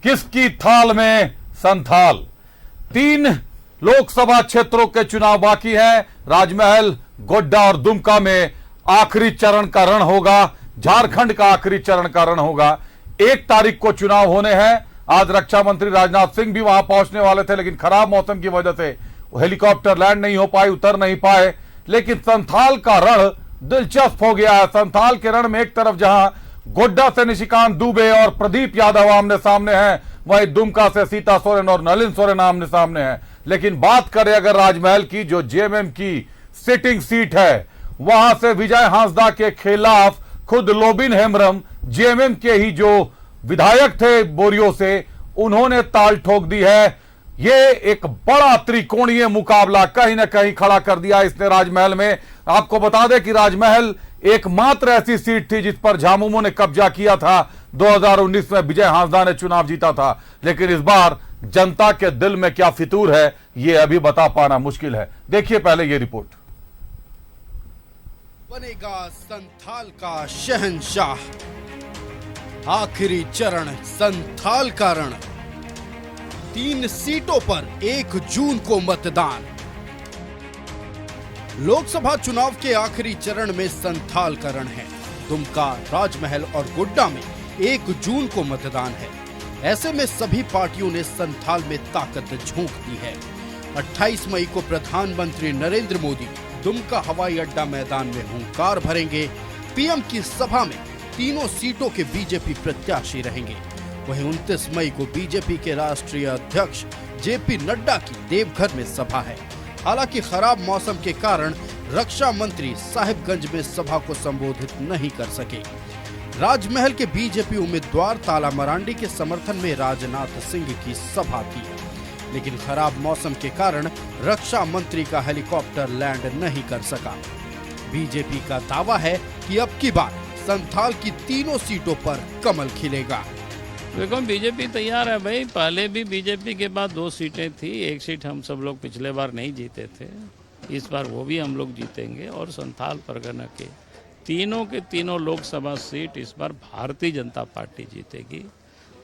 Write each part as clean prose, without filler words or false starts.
किसकी थाल में संथाल। 3 लोकसभा क्षेत्रों के चुनाव बाकी हैं। राजमहल, गोड्डा और दुमका में आखिरी चरण का रण होगा। झारखंड का आखिरी चरण का रण होगा। 1 तारीख को चुनाव होने हैं। आज रक्षा मंत्री राजनाथ सिंह भी वहां पहुंचने वाले थे, लेकिन खराब मौसम की वजह से हेलीकॉप्टर लैंड नहीं हो पाए, उतर नहीं पाए। लेकिन संथाल का रण दिलचस्प हो गया है। संथाल के रण में एक तरफ जहां गोड्डा से निशिकांत दुबे और प्रदीप यादव आमने सामने हैं, वहीं दुमका से सीता सोरेन और नलिन सोरेन आमने सामने हैं। लेकिन बात करें अगर राजमहल की, जो जेएमएम की सिटिंग सीट है, वहां से विजय हांसदा के खिलाफ खुद लोबिन हेम्ब्रम, जेएमएम के ही जो विधायक थे बोरियो से, उन्होंने ताल ठोक दी है। ये एक बड़ा त्रिकोणीय मुकाबला कहीं ना कहीं खड़ा कर दिया इसने राजमहल में। आपको बता दें कि राजमहल एकमात्र ऐसी सीट थी जिस पर झामुमो ने कब्जा किया था। 2019 में विजय हांसदा ने चुनाव जीता था, लेकिन इस बार जनता के दिल में क्या फितूर है ये अभी बता पाना मुश्किल है। देखिए पहले ये रिपोर्ट। बनेगा संथाल का शहंशाह, आखिरी चरण संथाल का रण। 3 सीटों पर 1 जून को मतदान। लोकसभा चुनाव के आखिरी चरण में संथाल का रण है। दुमका, राजमहल और गोड्डा में 1 जून को मतदान है। ऐसे में सभी पार्टियों ने संथाल में ताकत झोंक दी है। 28 मई को प्रधानमंत्री नरेंद्र मोदी दुमका हवाई अड्डा मैदान में हुंकार भरेंगे। पीएम की सभा में तीनों सीटों के बीजेपी प्रत्याशी रहेंगे। वहीं 29 मई को बीजेपी के राष्ट्रीय अध्यक्ष जेपी नड्डा की देवघर में सभा है। हालांकि खराब मौसम के कारण रक्षा मंत्री साहिबगंज में सभा को संबोधित नहीं कर सके। राजमहल के बीजेपी उम्मीदवार ताला मरांडी के समर्थन में राजनाथ सिंह की सभा थी, लेकिन खराब मौसम के कारण रक्षा मंत्री का हेलीकॉप्टर लैंड नहीं कर सका। बीजेपी का दावा है कि अब की बार संथाल की तीनों सीटों पर कमल खिलेगा। देखो बीजेपी तैयार है भाई। पहले भी बीजेपी के पास 2 सीटें थी। 1 सीट हम सब लोग पिछले बार नहीं जीते थे, इस बार वो भी हम लोग जीतेंगे। और संथाल परगना के तीनों लोकसभा सीट इस बार भारतीय जनता पार्टी जीतेगी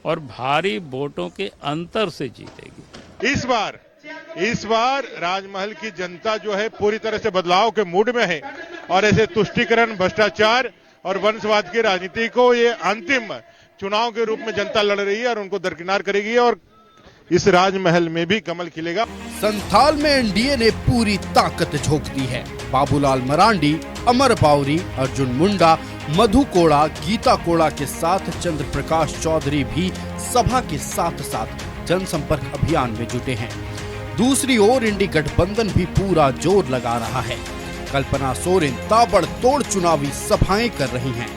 और भारी वोटों के अंतर से जीतेगी। इस बार राजमहल की जनता जो है पूरी तरह से बदलाव के मूड में है और ऐसे तुष्टीकरण, भ्रष्टाचार और वंशवाद की राजनीति को ये अंतिम चुनाव के रूप में जनता लड़ रही है और उनको दरकिनार करेगी और इस राजमहल में भी कमल खिलेगा। संथाल में एनडीए ने पूरी ताकत झोंक दी है। बाबूलाल मरांडी, अमर बावरी, अर्जुन मुंडा, मधु कोड़ा, गीता कोड़ा के साथ चंद्र प्रकाश चौधरी भी सभा के साथ साथ जनसंपर्क अभियान में जुटे हैं। दूसरी ओर इंडी गठबंधन भी पूरा जोर लगा रहा है। कल्पना सोरेन ताबड़तोड़ चुनावी सभाएं कर रही हैं।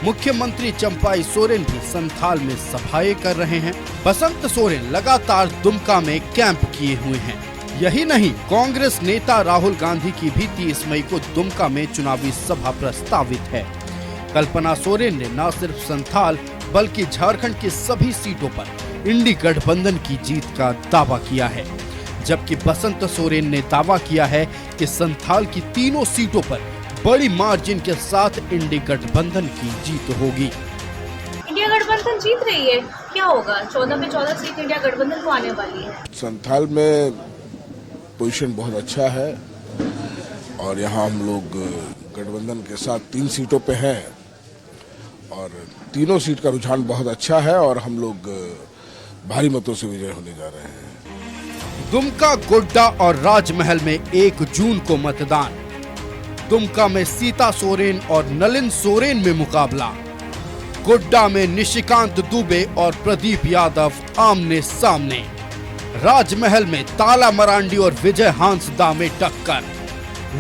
मुख्यमंत्री चंपाई सोरेन भी संथाल में सभाएं कर रहे हैं। बसंत सोरेन लगातार दुमका में कैंप किए हुए हैं। यही नहीं, कांग्रेस नेता राहुल गांधी की भी 30 मई को दुमका में चुनावी सभा प्रस्तावित है। कल्पना सोरेन ने न सिर्फ संथाल बल्कि झारखंड की सभी सीटों पर इंडी गठबंधन की जीत का दावा किया है, जबकि बसंत सोरेन ने दावा किया है कि संथाल की तीनों सीटों पर बड़ी मार्जिन के साथ इंडी गठबंधन की जीत होगी। इंडिया गठबंधन जीत रही है, क्या होगा? 14 में 14 सीट इंडिया गठबंधन को आने वाली है। संथाल में पोजीशन बहुत अच्छा है और यहाँ हम लोग गठबंधन के साथ 3 सीटों पे हैं और तीनों सीट का रुझान बहुत अच्छा है और हम लोग भारी मतों से विजय होने जा रहे हैं। दुमका, गोड्डा और राजमहल में 1 जून को मतदान। दुमका में सीता सोरेन और नलिन सोरेन में मुकाबला। गोड्डा में निशिकांत दुबे और प्रदीप यादव आमने सामने। राजमहल में ताला मरांडी और विजय हांसदा में टक्कर।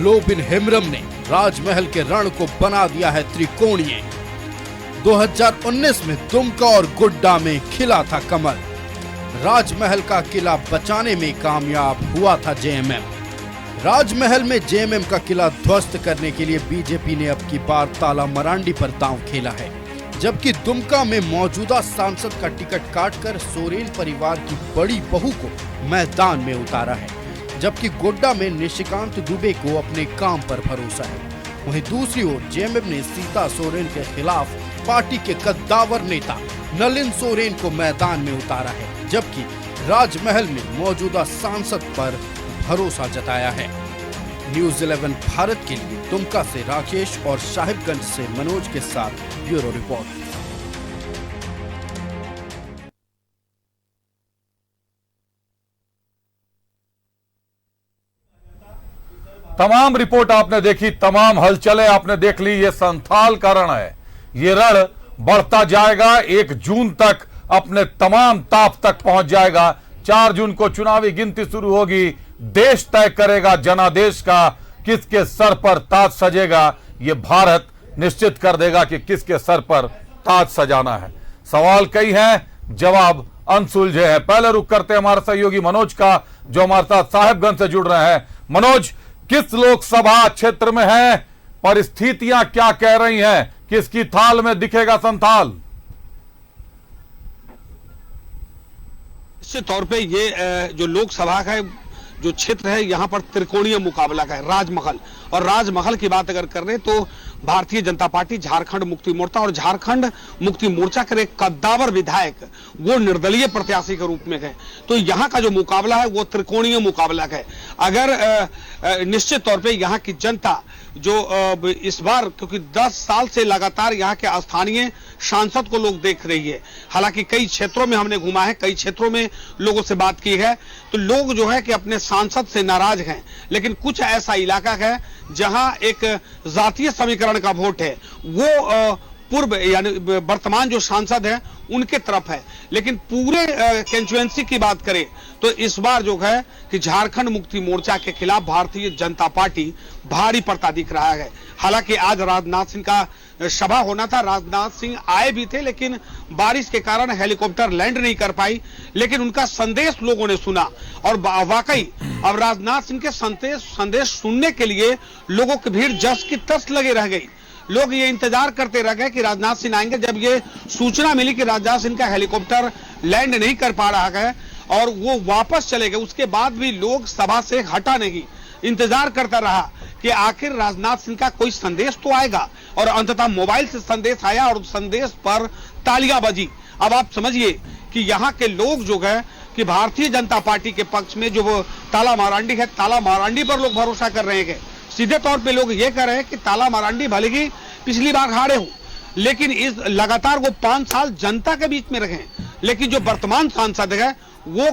लोबिन हेम्ब्रम ने राजमहल के रण को बना दिया है त्रिकोणीय। 2019 में दुमका और गोड्डा में खिला था कमल। राजमहल का किला बचाने में कामयाब हुआ था जेएमएम। राजमहल में जेएमएम का किला ध्वस्त करने के लिए बीजेपी ने अब की बार ताला मरांडी पर दांव खेला है, जबकि दुमका में मौजूदा सांसद का टिकट काटकर सोरेन परिवार की बड़ी बहू को मैदान में उतारा है, जबकि गोड्डा में निशिकांत दुबे को अपने काम पर भरोसा है। वहीं दूसरी ओर जेएमएम ने सीता सोरेन के खिलाफ पार्टी के कद्दावर नेता नलिन सोरेन को मैदान में उतारा है, जबकि राजमहल में मौजूदा सांसद पर भरोसा जताया है। न्यूज 11 भारत के लिए दुमका से राकेश और साहिबगंज से मनोज के साथ ब्यूरो रिपोर्ट। तमाम रिपोर्ट आपने देखी, तमाम हलचलें आपने देख ली। ये संथाल का रण है, ये रण बढ़ता जाएगा, 1 जून तक अपने तमाम ताप तक पहुंच जाएगा। 4 जून को चुनावी गिनती शुरू होगी, देश तय करेगा जनादेश का किसके सर पर ताज सजेगा। ये भारत निश्चित कर देगा कि किसके सर पर ताज सजाना है। सवाल कई हैं, जवाब अनसुलझे हैं। पहले रुख करते हैं हमारे सहयोगी मनोज का, जो हमारे साथ साहिबगंज से जुड़ रहे हैं। मनोज, किस लोकसभा क्षेत्र में है, परिस्थितियां क्या कह रही हैं, किसकी थाल में दिखेगा संथाल? निश्चित तौर पे ये जो लोकसभा का जो क्षेत्र है, यहाँ पर त्रिकोणीय मुकाबला का है। राजमहल और राजमहल की बात अगर कर रहे तो भारतीय जनता पार्टी, झारखंड मुक्ति मोर्चा और झारखंड मुक्ति मोर्चा के एक कद्दावर विधायक वो निर्दलीय प्रत्याशी के रूप में है। तो यहाँ का जो मुकाबला है वो त्रिकोणीय मुकाबला है। अगर निश्चित तौर पे यहाँ की जनता जो इस बार, क्योंकि 10 साल से लगातार यहाँ के स्थानीय सांसद को लोग देख रही है, हालांकि कई क्षेत्रों में हमने घूमा है, कई क्षेत्रों में लोगों से बात की है, तो लोग जो है कि अपने सांसद से नाराज हैं। लेकिन कुछ ऐसा इलाका है जहां एक जातीय समीकरण का वोट है, वो पूर्व यानी वर्तमान जो सांसद है उनके तरफ है। लेकिन पूरे कंस्टिट्यूएंसी की बात करें तो इस बार जो है कि झारखंड मुक्ति मोर्चा के खिलाफ भारतीय जनता पार्टी भारी पड़ता दिख रहा है। हालांकि आज राजनाथ सिंह का सभा होना था, राजनाथ सिंह आए भी थे, लेकिन बारिश के कारण हेलीकॉप्टर लैंड नहीं कर पाई। लेकिन उनका संदेश लोगों ने सुना और वाकई अब राजनाथ सिंह के संदेश सुनने के लिए लोगों की भीड़ जस की तस लगे रह गई। लोग ये इंतजार करते रह गए कि राजनाथ सिंह आएंगे। जब ये सूचना मिली कि राजनाथ सिंह का हेलीकॉप्टर लैंड नहीं कर पा रहा है और वो वापस चले गए, उसके बाद भी लोग सभा से हटा नहीं, इंतजार करता रहा कि आखिर राजनाथ सिंह का कोई संदेश तो आएगा। और अंततः मोबाइल से संदेश आया और संदेश पर तालियां बजी। अब आप समझिए कि यहाँ के लोग जो है कि भारतीय जनता पार्टी के पक्ष में जो ताला मारांडी है, ताला मारांडी पर लोग भरोसा कर रहे हैं। सीधे तौर पे लोग ये कह रहे हैं कि ताला मारांडी भले ही पिछली बार हारे हो, लेकिन इस लगातार वो 5 साल जनता के बीच में रहे। लेकिन जो वर्तमान सांसद है वो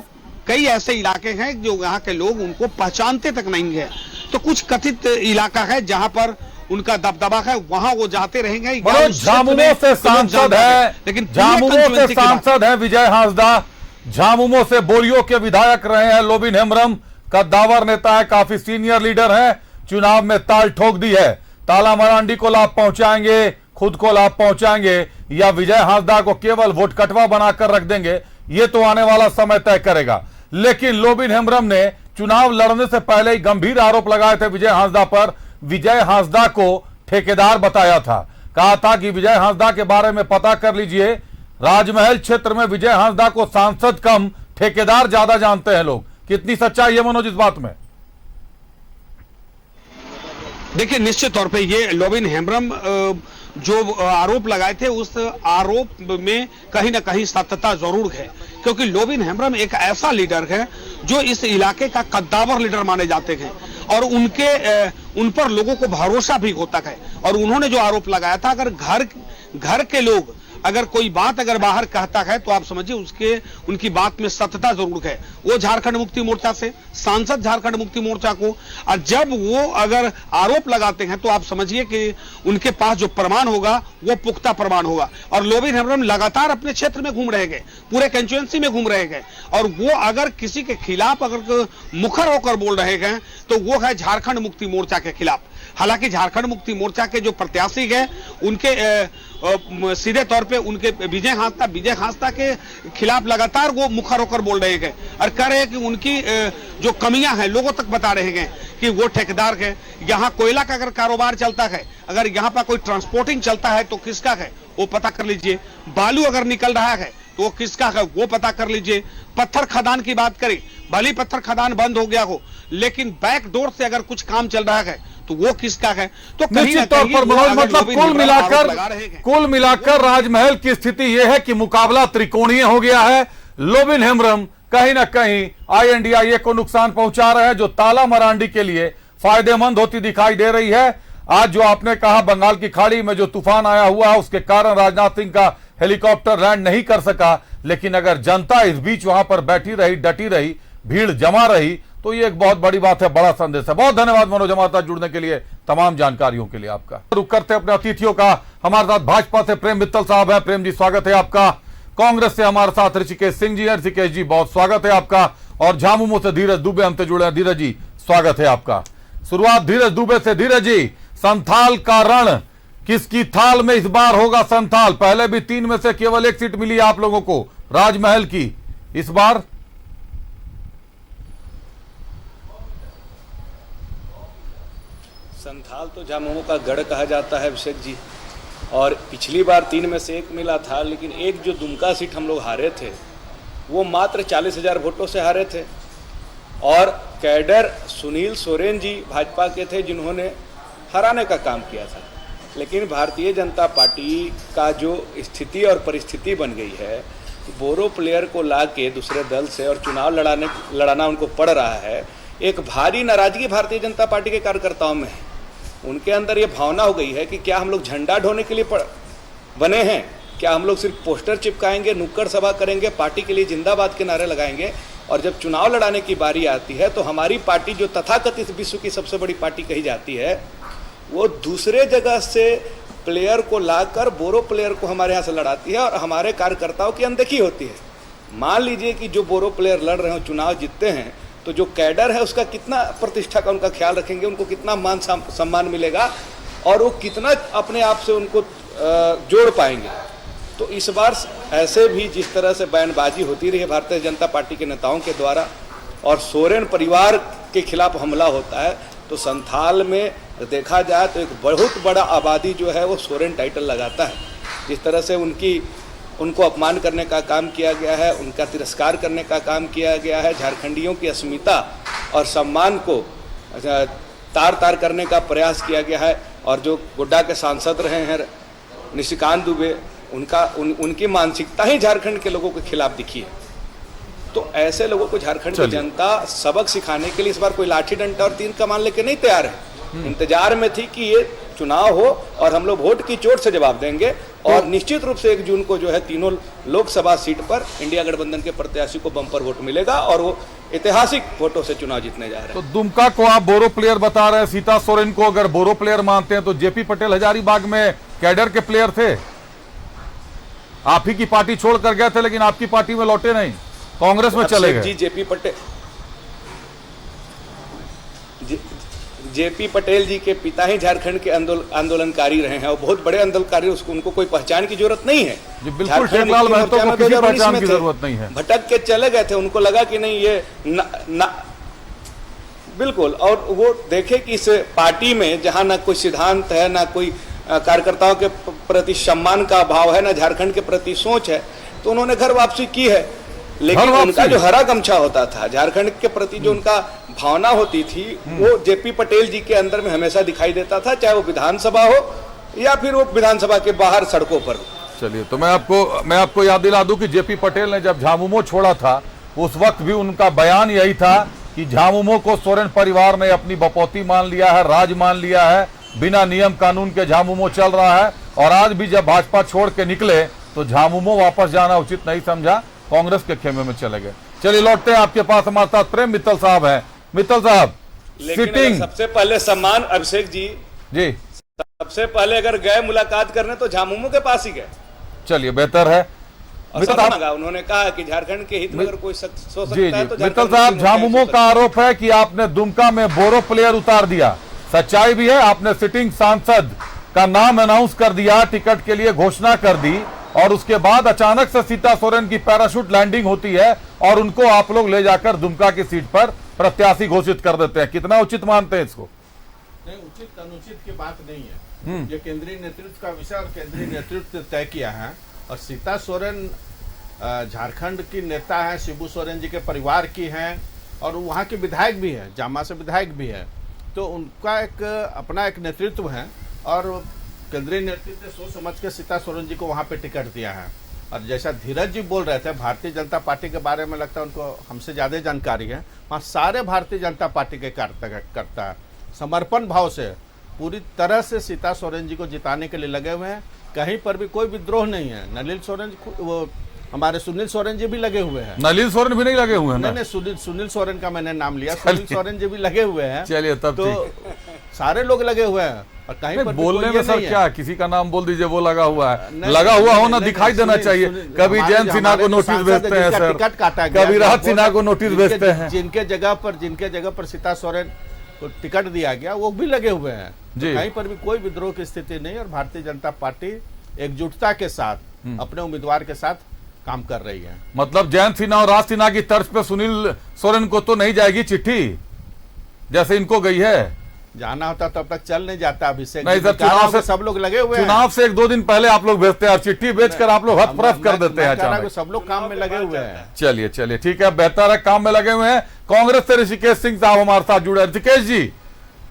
कई ऐसे इलाके हैं जो यहाँ के लोग उनको पहचानते तक नहीं है। तो कुछ कथित इलाका है जहां पर उनका दबदबा है, वहां वो जाते रहेंगे। झामुमो से सांसद है, लेकिन झामुमो से सांसद है विजय हांसदा। झामुमो से बोरियो के विधायक रहे हैं लोबिन हेम्ब्रम, कद्दावर नेता है, काफी सीनियर लीडर है, चुनाव में ताल ठोक दी है। ताला मरांडी को लाभ पहुंचाएंगे, खुद को लाभ पहुंचाएंगे, या विजय हांसदा को केवल वोट कटवा बनाकर रख देंगे, ये तो आने वाला समय तय करेगा। लेकिन लोबिन हेम्ब्रम ने चुनाव लड़ने से पहले ही गंभीर आरोप लगाए थे विजय हांसदा पर। विजय हांसदा को ठेकेदार बताया था, कहा था कि विजय हांसदा के बारे में पता कर लीजिए। राजमहल क्षेत्र में विजय हांसदा को सांसद कम ठेकेदार ज्यादा जानते हैं लोग। कितनी सच्चाई है मनोज इस बात में? देखिए, निश्चित तौर पे ये लोबिन हेम्ब्रम जो आरोप लगाए थे उस आरोप में कहीं ना कहीं सत्यता जरूर है, क्योंकि लोबिन हेम्ब्रम एक ऐसा लीडर है जो इस इलाके का कद्दावर लीडर माने जाते हैं और उन पर लोगों को भरोसा भी होता है। और उन्होंने जो आरोप लगाया था, अगर घर के लोग अगर कोई बात अगर बाहर कहता है तो आप समझिए उनकी बात में सत्यता जरूर है। वो झारखंड मुक्ति मोर्चा से सांसद, झारखंड मुक्ति मोर्चा को, और जब वो अगर आरोप लगाते हैं तो आप समझिए कि उनके पास जो प्रमाण होगा वो पुख्ता प्रमाण होगा। और लोबिन हेम्ब्रम लगातार अपने क्षेत्र में घूम रहे हैं, पूरे कंस्टिट्यूएंसी में घूम रहे हैं, और वो अगर किसी के खिलाफ अगर मुखर होकर बोल रहे हैं तो वो है झारखंड मुक्ति मोर्चा के खिलाफ। हालांकि झारखंड मुक्ति मोर्चा के जो प्रत्याशी है उनके सीधे तौर पे उनके विजय हांसदा के खिलाफ लगातार वो मुखर होकर बोल रहे हैं और कह रहे हैं कि उनकी जो कमियां हैं लोगों तक बता रहे हैं कि वो ठेकेदार है। यहाँ कोयला का अगर कारोबार चलता है, अगर यहाँ पर कोई ट्रांसपोर्टिंग चलता है तो किसका है वो पता कर लीजिए। बालू अगर निकल रहा है तो वो किसका है वो पता कर लीजिए। पत्थर खदान की बात करें, भले पत्थर खदान बंद हो गया हो, लेकिन बैक डोर से अगर कुछ काम चल रहा है तो वो किसका है? तो कहीं निश्चित तौर पर मनोज, मतलब कुल मिलाकर राजमहल की स्थिति यह है कि मुकाबला त्रिकोणीय हो गया है। लोबिन हेम्ब्रम कहीं ना कहीं INDIA को नुकसान पहुंचा रहे हैं, जो ताला मरांडी के लिए फायदेमंद होती दिखाई दे रही है। आज जो आपने कहा बंगाल की खाड़ी में जो तूफान आया हुआ है उसके कारण राजनाथ सिंह का हेलीकॉप्टर लैंड नहीं कर सका, लेकिन अगर जनता इस बीच वहां पर बैठी रही, डटी रही, भीड़ जमा रही, तो ये एक बहुत बड़ी बात है, बड़ा संदेश है। बहुत धन्यवाद मनोज हमारे साथ जुड़ने के लिए, तमाम जानकारियों के लिए आपका। रुक करते अपने अतिथियों का। हमारे साथ भाजपा से प्रेम मित्तल साहब है। प्रेम जी स्वागत है आपका। कांग्रेस से हमारे साथ ऋषिकेश सिंह जी है। ऋषिकेश जी बहुत स्वागत है आपका। और झामुमो से धीरज दुबे हमसे जुड़े हैं। धीरज जी स्वागत है आपका। शुरुआत धीरज दुबे से। धीरज जी, संथाल का रण किसकी थाल में इस बार होगा? संथाल पहले भी 3 में से केवल 1 सीट मिली आप लोगों को राजमहल की, इस बार संथाल तो झामुमो का गढ़ कहा जाता है अभिषेक जी, और पिछली बार 3 में से 1 मिला था, लेकिन एक जो दुमका सीट हम लोग हारे थे वो मात्र 40,000 वोटों से हारे थे। और कैडर सुनील सोरेन जी भाजपा के थे जिन्होंने हराने का काम किया था। लेकिन भारतीय जनता पार्टी का जो स्थिति और परिस्थिति बन गई है, बोरो प्लेयर को ला के दूसरे दल से और चुनाव लड़ाना उनको पड़ रहा है। एक भारी नाराजगी भारतीय जनता पार्टी के कार्यकर्ताओं में है। उनके अंदर ये भावना हो गई है कि क्या हम लोग झंडा ढोने के लिए बने हैं? क्या हम लोग सिर्फ पोस्टर चिपकाएंगे, नुक्कड़ सभा करेंगे, पार्टी के लिए जिंदाबाद के नारे लगाएंगे, और जब चुनाव लड़ाने की बारी आती है तो हमारी पार्टी जो तथाकथित विश्व की सबसे बड़ी पार्टी कही जाती है, वो दूसरे जगह से प्लेयर को लाकर बोरो प्लेयर को हमारे यहाँ से लड़ाती है और हमारे कार्यकर्ताओं की अनदेखी होती है। मान लीजिए कि जो बोरो प्लेयर लड़ रहे हो, चुनाव जीतते हैं, तो जो कैडर है उसका कितना प्रतिष्ठा का उनका ख्याल रखेंगे, उनको कितना मान सम्मान मिलेगा और वो कितना अपने आप से उनको जोड़ पाएंगे। तो इस बार ऐसे भी जिस तरह से बयानबाजी होती रही है भारतीय जनता पार्टी के नेताओं के द्वारा और सोरेन परिवार के खिलाफ हमला होता है, तो संथाल में देखा जाए तो एक बहुत बड़ा आबादी जो है वो सोरेन टाइटल लगाता है। जिस तरह से उनको अपमान करने का काम किया गया है, उनका तिरस्कार करने का काम किया गया है, झारखंडियों की अस्मिता और सम्मान को तार तार करने का प्रयास किया गया है। और जो गोड्डा के सांसद रहे हैं निशिकांत दुबे, उनकी मानसिकता ही झारखंड के लोगों के खिलाफ दिखी है। तो ऐसे लोगों को झारखंड की जनता सबक सिखाने के लिए इस बार कोई लाठी डंडा और तीर कमान लेके नहीं तैयार है। इंतजार में थी कि ये चुनाव हो और हम लोग वोट की चोट से जवाब देंगे। और निश्चित रूप से 1 जून को जो है तीनों लोकसभा सीट पर इंडिया गठबंधन के प्रत्याशी को बम्पर वोट मिलेगा और वो ऐतिहासिक वोटों से चुनाव जीतने जा रहे हैं। तो दुमका को आप बोरो प्लेयर बता रहे हैं, सीता सोरेन को अगर बोरो प्लेयर मानते हैं तो जेपी पटेल हजारीबाग में कैडर के प्लेयर थे। आप ही की पार्टी छोड़ कर गए थे, लेकिन आपकी पार्टी में लौटे नहीं, कांग्रेस में चले गए। जेपी पटेल जी के पिता ही झारखंड के आंदोलनकारी रहे हैं और बहुत बड़े आंदोलनकारी, उनको कोई पहचान की जरूरत नहीं है। बिल्कुल टेकलाल महतो को किसी पहचान की जरूरत नहीं है। भटक के चले गए थे, उनको लगा कि नहीं ये बिल्कुल। और वो देखे कि इस पार्टी में जहां ना कोई सिद्धांत है, ना कोई कार्यकर्ताओं के प्रति सम्मान का भाव है, ना झारखंड के प्रति सोच है, तो उन्होंने घर वापसी की है। लेकिन उनका जो हरा गमछा होता था, झारखंड के प्रति जो उनका भावना होती थी, वो जेपी पटेल जी के अंदर में हमेशा दिखाई देता था, चाहे वो विधानसभा हो या फिर वो विधानसभा के बाहर सड़कों पर हो। चलिए, तो मैं आपको याद दिला दूं कि जेपी पटेल ने जब झामुमो छोड़ा था उस वक्त भी उनका बयान यही था कि झामुमो को सोरेन परिवार ने अपनी बपौती मान लिया है, राज मान लिया है, बिना नियम कानून के झामुमो चल रहा है। और आज भी जब भाजपा छोड़ के निकले तो झामुमो वापस जाना उचित नहीं समझा, कांग्रेस के खेमे में चले गए। चलिए लौटते हैं आपके पास, हमारे साथ प्रेम मित्तल साहब हैं। मित्तल साहब, सिटिंग सबसे पहले सम्मान अभिषेक जी सबसे पहले अगर गए मुलाकात करने तो झामुमो के पास ही गए। चलिए बेहतर है। उन्होंने कहा कि झारखंड के हित में अगर कोई सोच सकता है तो मित्तल साहब, झामुमो का आरोप है कि आपने दुमका में बोरो प्लेयर उतार दिया, सच्चाई भी है। आपने सिटिंग सांसद का नाम अनाउंस कर दिया, टिकट के लिए घोषणा कर दी और उसके बाद अचानक से सीता सोरेन की पैराशूट लैंडिंग होती है और उनको आप लोग ले जाकर दुमका की सीट पर प्रत्याशी घोषित कर देते हैं। कितना उचित मानते हैं इसको? नहीं, उचित अनुचित की बात नहीं है। ये केंद्रीय नेतृत्व का विषय और केंद्रीय नेतृत्व ने तय किया है। और सीता सोरेन झारखंड की नेता हैं, शिबू सोरेन जी के परिवार की हैं और वहाँ के विधायक भी हैं, जामा से विधायक भी है, तो उनका एक अपना एक नेतृत्व है और केंद्रीय नेतृत्व ने सोच समझ के सीता सोरेन जी को वहाँ पे टिकट दिया है। और जैसा धीरज जी बोल रहे थे भारतीय जनता पार्टी के बारे में, लगता है उनको हमसे ज़्यादा जानकारी है। वहाँ सारे भारतीय जनता पार्टी के करता है, समर्पण भाव से पूरी तरह से सीता सोरेन जी को जिताने के लिए लगे हुए हैं। कहीं पर भी कोई विद्रोह नहीं है। नलिल सोरेन, वो हमारे सुनील सोरेन जी भी लगे हुए हैं। नलिल सोरेन भी नहीं लगे हुए हैं? नहीं, सुनील सोरेन का मैंने नाम लिया, सुनील सोरेन जी भी लगे हुए हैं। चलिए तब तो सारे लोग लगे हुए हैं और कहीं पर बोलने में सर क्या, किसी का नाम बोल दीजिए वो लगा हुआ है, लगा हुआ होना दिखाई देना चाहिए। कभी जयंत सिन्हा को नोटिस भेजते हैं सर, टिकट काटा गया, कभी राहत सिन्हा को नोटिस भेजते हैं। जिनके जगह पर सीता सोरेन को टिकट दिया गया वो भी लगे हुए हैं। तो कहीं पर भी कोई विद्रोह की स्थिति नहीं और भारतीय जनता पार्टी एकजुटता के साथ अपने उम्मीदवार के साथ काम कर रही है। मतलब जयंत सिन्हा और राज सिन्हा की तर्ज पे सुनील सोरेन को तो नहीं जाएगी चिट्ठी जैसे इनको गई है? जाना होता तब तक चल नहीं जाता। अभिषेक नहीं सर, चुनाव से सब लोग लगे हुए हैं। चुनाव से 1-2 दिन पहले आप लोग भेजते हैं और चिट्ठी बेचकर आप लोग हतप्रभ कर देते हैं अचानक। सब लोग काम में लगे हुए हैं। चलिए ठीक है, बेहतर है, काम में लगे हुए हैं। कांग्रेस से ऋषिकेश सिंह साहब हमारे साथ जुड़े। ऋषिकेश जी,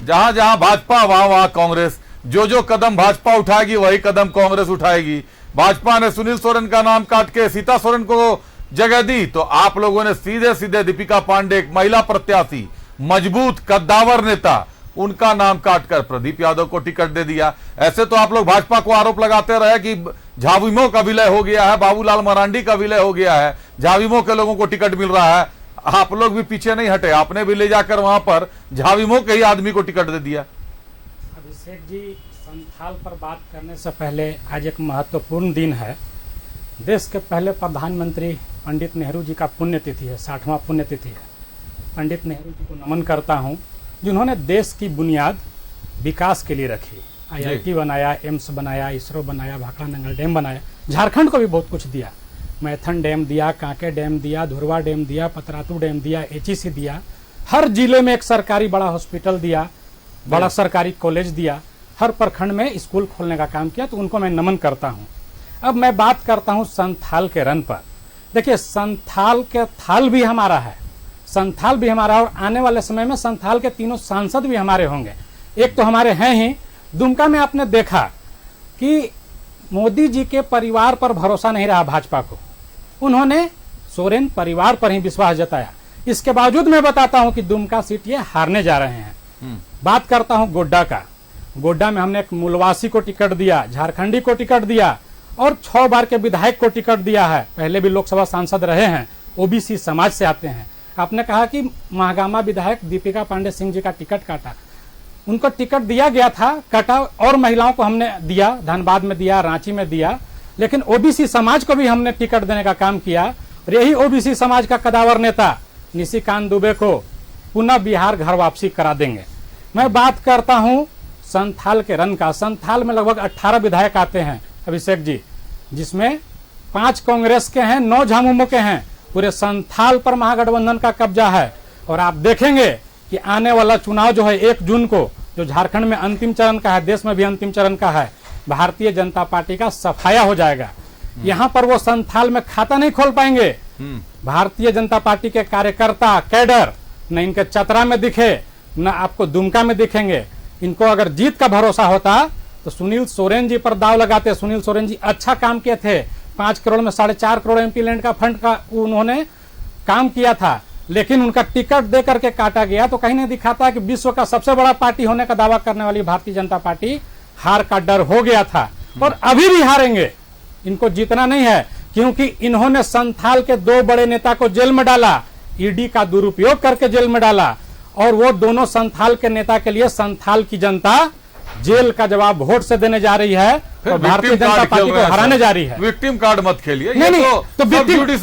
जहां जहां भाजपा वहां कांग्रेस, जो कदम भाजपा उठाएगी वही कदम कांग्रेस उठाएगी। भाजपा ने सुनील सोरेन का नाम काट के सीता सोरेन को जगह दी, तो आप लोगों ने सीधे दीपिका पांडे, एक महिला प्रत्याशी, मजबूत कद्दावर नेता, उनका नाम काटकर प्रदीप यादव को टिकट दे दिया। ऐसे तो आप लोग भाजपा को आरोप लगाते रहे कि झाविमो का विलय हो गया है, बाबूलाल मरांडी का विलय हो गया है, झाविमो के लोगों को टिकट मिल रहा है। आप लोग भी पीछे नहीं हटे, आपने भी ले जाकर वहां पर झाविमो के ही आदमी को टिकट दे दिया। अभिषेक जी, संथाल पर बात करने से पहले आज एक महत्वपूर्ण दिन है। देश के पहले प्रधानमंत्री पंडित नेहरू जी का पुण्यतिथि है, 60वां पुण्यतिथि है। पंडित नेहरू जी को नमन करता हूं, जिन्होंने देश की बुनियाद विकास के लिए रखी। IIT बनाया, एम्स बनाया, इसरो बनाया, भाखड़ा नंगल डैम बनाया, झारखंड को भी बहुत कुछ दिया। मैथन डैम दिया, कांके डैम दिया, धुरवा डैम दिया, पतरातू डैम दिया, HEC दिया। हर जिले में एक सरकारी बड़ा हॉस्पिटल दिया, बड़ा सरकारी कॉलेज दिया, हर प्रखंड में स्कूल खोलने का काम किया। तो उनको मैं नमन करता हूँ। अब मैं बात करता हूँ संथाल के रन पर। देखिए, संथाल के थाल भी हमारा है, संथाल भी हमारा, और आने वाले समय में संथाल के तीनों सांसद भी हमारे होंगे। एक तो हमारे हैं ही। दुमका में आपने देखा कि मोदी जी के परिवार पर भरोसा नहीं रहा भाजपा को, उन्होंने सोरेन परिवार पर ही विश्वास जताया। इसके बावजूद मैं बताता हूं कि दुमका सीट ये हारने जा रहे हैं। बात करता हूं गोड्डा का। गोड्डा में हमने एक मूलवासी को टिकट दिया, झारखंडी को टिकट दिया और 6 बार के विधायक को टिकट दिया है। पहले भी लोकसभा सांसद रहे हैं, OBC समाज से आते हैं। आपने कहा कि महागामा विधायक दीपिका पांडे सिंह जी का टिकट काटा, उनको टिकट दिया गया था, काटा, और महिलाओं को हमने दिया, धनबाद में दिया, रांची में दिया, लेकिन OBC समाज को भी हमने टिकट देने का काम किया। और यही OBC समाज का कदावर नेता निशिकांत दुबे को पुनः बिहार घर वापसी करा देंगे। मैं बात करता हूं संथाल के रन का। संथाल में लगभग 18 विधायक आते हैं अभिषेक जी, जिसमें 5 कांग्रेस के हैं, 9 झामुमो के हैं। पूरे संथाल पर महागठबंधन का कब्जा है। और आप देखेंगे कि आने वाला चुनाव जो है 1 जून को, जो झारखंड में अंतिम चरण का है, देश में भी अंतिम चरण का है, भारतीय जनता पार्टी का सफाया हो जाएगा। यहाँ पर वो संथाल में खाता नहीं खोल पाएंगे। भारतीय जनता पार्टी के कार्यकर्ता, कैडर न इनके चतरा में दिखे, न आपको दुमका में दिखेंगे। इनको अगर जीत का भरोसा होता तो सुनील सोरेन जी पर दाव लगाते। सुनील सोरेन जी अच्छा काम किए थे, 5 करोड़ में 4.5 करोड़ MP लैंड का फंड का उन्होंने काम किया था, लेकिन उनका टिकट दे करके काटा गया। तो कहीं नहीं दिखाता है कि विश्व का सबसे बड़ा पार्टी होने का दावा करने वाली भारतीय जनता पार्टी हार का डर हो गया था और अभी भी हारेंगे। इनको जीतना नहीं है, क्योंकि इन्होंने संथाल के 2 बड़े नेता को जेल में डाला, ED का दुरुपयोग करके जेल में डाला। और वो दोनों संथाल के नेता के लिए संथाल की जनता जेल का जवाब वोट से देने जा रही है और भारतीय जनता पार्टी को हराने जा रही है। विक्टिम कार्ड मत खेलिए, नहीं, तो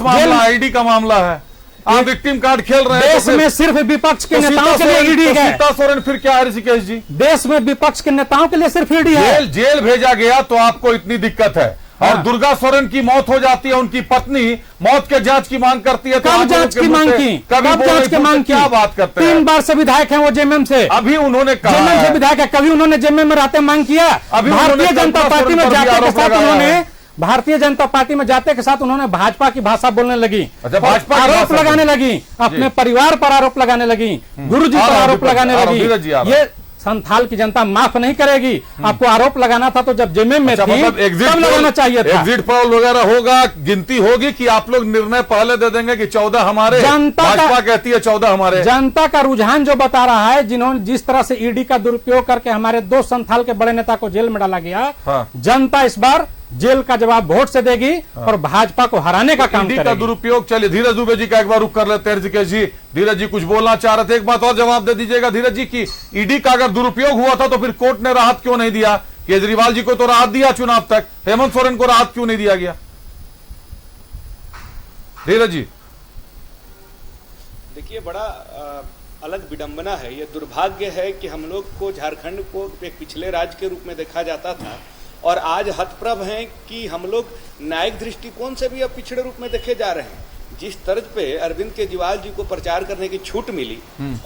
मामला ID का मामला है। आप विक्टिम कार्ड खेल रहे हैं। देश में सिर्फ विपक्ष के नेताओं के लिए ED है। सीता सोरेन फिर क्या है ऋषिकेश जी? देश में विपक्ष के नेताओं के लिए सिर्फ ED है। जेल भेजा गया तो आपको इतनी दिक्कत है। और दुर्गा सोरेन की मौत हो जाती है, उनकी पत्नी मौत के जांच की मांग करती है। कब जांच की मांग की? कब जांच की मांग की? क्या बात करते हैं? 3 बार से विधायक हैं वो JMM से। अभी उन्होंने कहा JMM से विधायक है, कभी उन्होंने JMM में रहते मांग किया? अभी भारतीय जनता पार्टी में जाते के साथ उन्होंने भारतीय जनता पार्टी में जाते के साथ उन्होंने भाजपा की भाषा बोलने लगी। अच्छा, भाजपा की आरोप भाषा लगाने लगी, अपने परिवार पर आरोप लगाने लगी, गुरुजी पर आरोप लगाने लगी। ये संथाल की जनता माफ नहीं करेगी। आपको आरोप लगाना था तो जब जेएमएम में थी मतलब तब लगाना चाहिए था। एग्जिट पोल वगैरह होगा, गिनती होगी कि आप लोग निर्णय पहले दे देंगे कि 14 हमारे, भाजपा कहती है 14 हमारे। जनता का रुझान जो बता रहा है, जिन्होंने जिस तरह से ईडी का दुरुपयोग करके हमारे 2 संथाल के बड़े नेता को जेल में डाला गया, जनता इस बार जेल का जवाब वोट से देगी और भाजपा को हराने का काम करेगी। का दुरुपयोग, चलिए धीरज दुबे जी का एक बार रुक कर लेते हैं। ऋषिकेश जी, धीरज जी कुछ बोलना चाह रहे थे, एक बात और जवाब दे दीजिएगा धीरज जी की ईडी का अगर दुरुपयोग हुआ था तो फिर कोर्ट ने राहत क्यों नहीं दिया? केजरीवाल जी को तो राहत दिया चुनाव तक, हेमंत सोरेन को राहत क्यों नहीं दिया गया? धीरज जी। देखिए, बड़ा अलग विडंबना है, ये दुर्भाग्य है कि हम लोग को झारखंड को एक पिछले राज्य के रूप में देखा जाता था और आज हतप्रभ हैं कि हम लोग न्यायिक दृष्टिकोण से भी अब पिछड़े रूप में देखे जा रहे हैं। जिस तर्ज पे अरविंद केजरीवाल जी को प्रचार करने की छूट मिली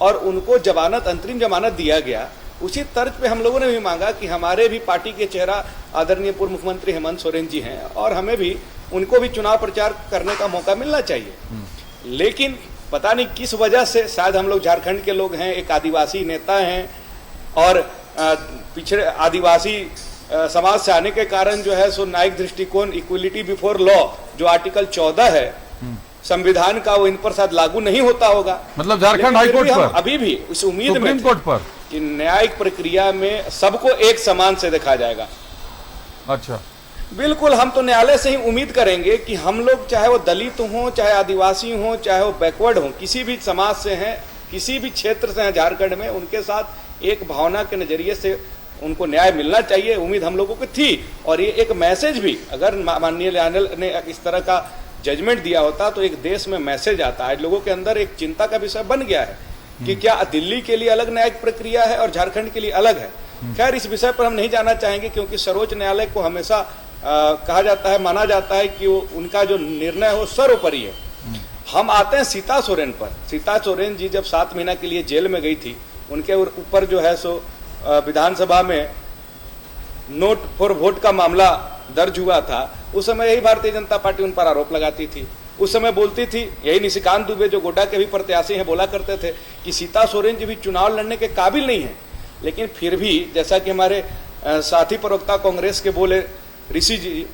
और उनको जमानत, अंतरिम जमानत दिया गया, उसी तर्ज पे हम लोगों ने भी मांगा कि हमारे भी पार्टी के चेहरा आदरणीय पूर्व मुख्यमंत्री हेमंत सोरेन जी हैं और हमें भी उनको भी चुनाव प्रचार करने का मौका मिलना चाहिए। लेकिन पता नहीं किस वजह से, शायद हम लोग झारखंड के लोग हैं, एक आदिवासी नेता हैं और पिछड़े आदिवासी समाज से आने के कारण जो है सो न्यायिक दृष्टिकोण, इक्वलिटी बिफोर लॉ जो आर्टिकल 14 है संविधान का, वो इन पर शायद लागू नहीं होता होगा। मतलब झारखंड हाईकोर्ट पर अभी भी उस उम्मीद में कोर्ट पर कि न्यायिक प्रक्रिया में सबको एक समान से देखा जाएगा। अच्छा, बिल्कुल, हम तो न्यायालय से ही उम्मीद करेंगे कि हम लोग, चाहे वो दलित हों, चाहे आदिवासी हों, चाहे वो बैकवर्ड हों, किसी भी समाज से हैं, किसी भी क्षेत्र से हैं झारखंड में, उनके साथ एक भावना के नजरिए से उनको न्याय मिलना चाहिए। उम्मीद हम लोगों को थी और ये एक मैसेज भी, अगर माननीय न्यायालय ने इस तरह का जजमेंट दिया होता तो एक देश में मैसेज आता है। लोगों के अंदर एक चिंता का विषय बन गया है कि क्या दिल्ली के लिए अलग न्यायिक प्रक्रिया है और झारखंड के लिए अलग है। खैर, इस विषय पर हम नहीं जाना चाहेंगे क्योंकि सर्वोच्च न्यायालय को हमेशा कहा जाता है, माना जाता है कि उनका जो निर्णय हो सर्वोपरि है। हम आते हैं सीता सोरेन पर। सीता सोरेन जी जब 7 महीना के लिए जेल में गई थी, उनके ऊपर जो है सो विधानसभा में नोट फॉर वोट का मामला दर्ज हुआ था। उस समय यही भारतीय जनता पार्टी उन पर आरोप लगाती थी। उस समय बोलती थी, यही निशिकांत दुबे जो गोड्डा के भी प्रत्याशी हैं बोला करते थे कि सीता सोरेन जी भी चुनाव लड़ने के काबिल नहीं है। लेकिन फिर भी जैसा कि हमारे साथी प्रवक्ता कांग्रेस के बोले ऋषि जी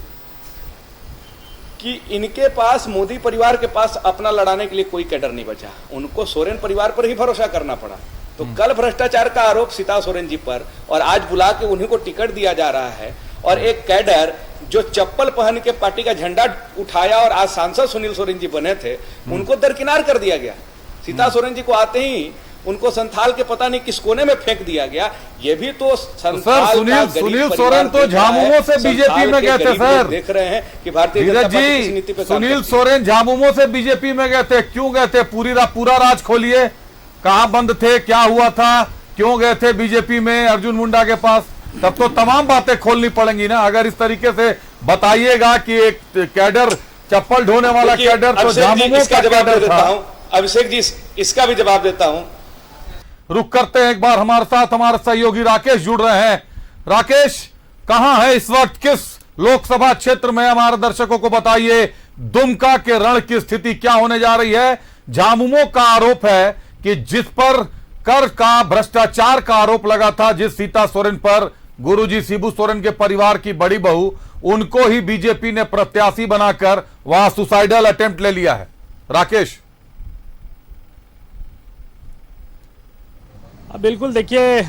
कि इनके पास, मोदी परिवार के पास अपना लड़ाने के लिए कोई कैडर नहीं बचा, उनको सोरेन परिवार पर ही भरोसा करना पड़ा। तो कल भ्रष्टाचार का आरोप सीता सोरेन जी पर और आज बुला के उन्हीं को टिकट दिया जा रहा है और एक कैडर जो चप्पल पहन के पार्टी का झंडा उठाया और आज सांसद सुनील सोरेन जी बने थे, उनको दरकिनार कर दिया गया। सीता सोरेन जी को आते ही उनको संथाल के पता नहीं किस कोने में फेंक दिया गया। ये भी तो संथाल सुनील सोरेन तो झामुमो से बीजेपी में गए थे सर। देख रहे हैं कि भारतीय जनता पार्टी की नीति पे सुनील सोरेन झामुमो से बीजेपी में गए थे। क्यों गए थे? पूरा राज खोलिए, कहां बंद थे, क्या हुआ था, क्यों गए थे बीजेपी में अर्जुन मुंडा के पास? तब तो तमाम बातें खोलनी पड़ेंगी ना। अगर इस तरीके से बताइएगा कि एक कैडर, चप्पल ढोने वाला कैडर तो झामुमो का कैडर था। अभिषेक जी, इसका भी जवाब देता हूं। रुक करते हैं एक बार, हमारे साथ हमारे सहयोगी राकेश जुड़ रहे हैं। राकेश, कहां है इस वक्त, किस लोकसभा क्षेत्र में? हमारे दर्शकों को बताइए, दुमका के रण की स्थिति क्या होने जा रही है? झामुमो का आरोप है कि जिस पर कर का, भ्रष्टाचार का आरोप लगा था, जिस सीता सोरेन पर, गुरुजी शिबू सोरेन के परिवार की बड़ी बहू, उनको ही बीजेपी ने प्रत्याशी बनाकर वहां सुसाइडल अटेम्प्ट ले लिया है। राकेश, बिल्कुल, देखिए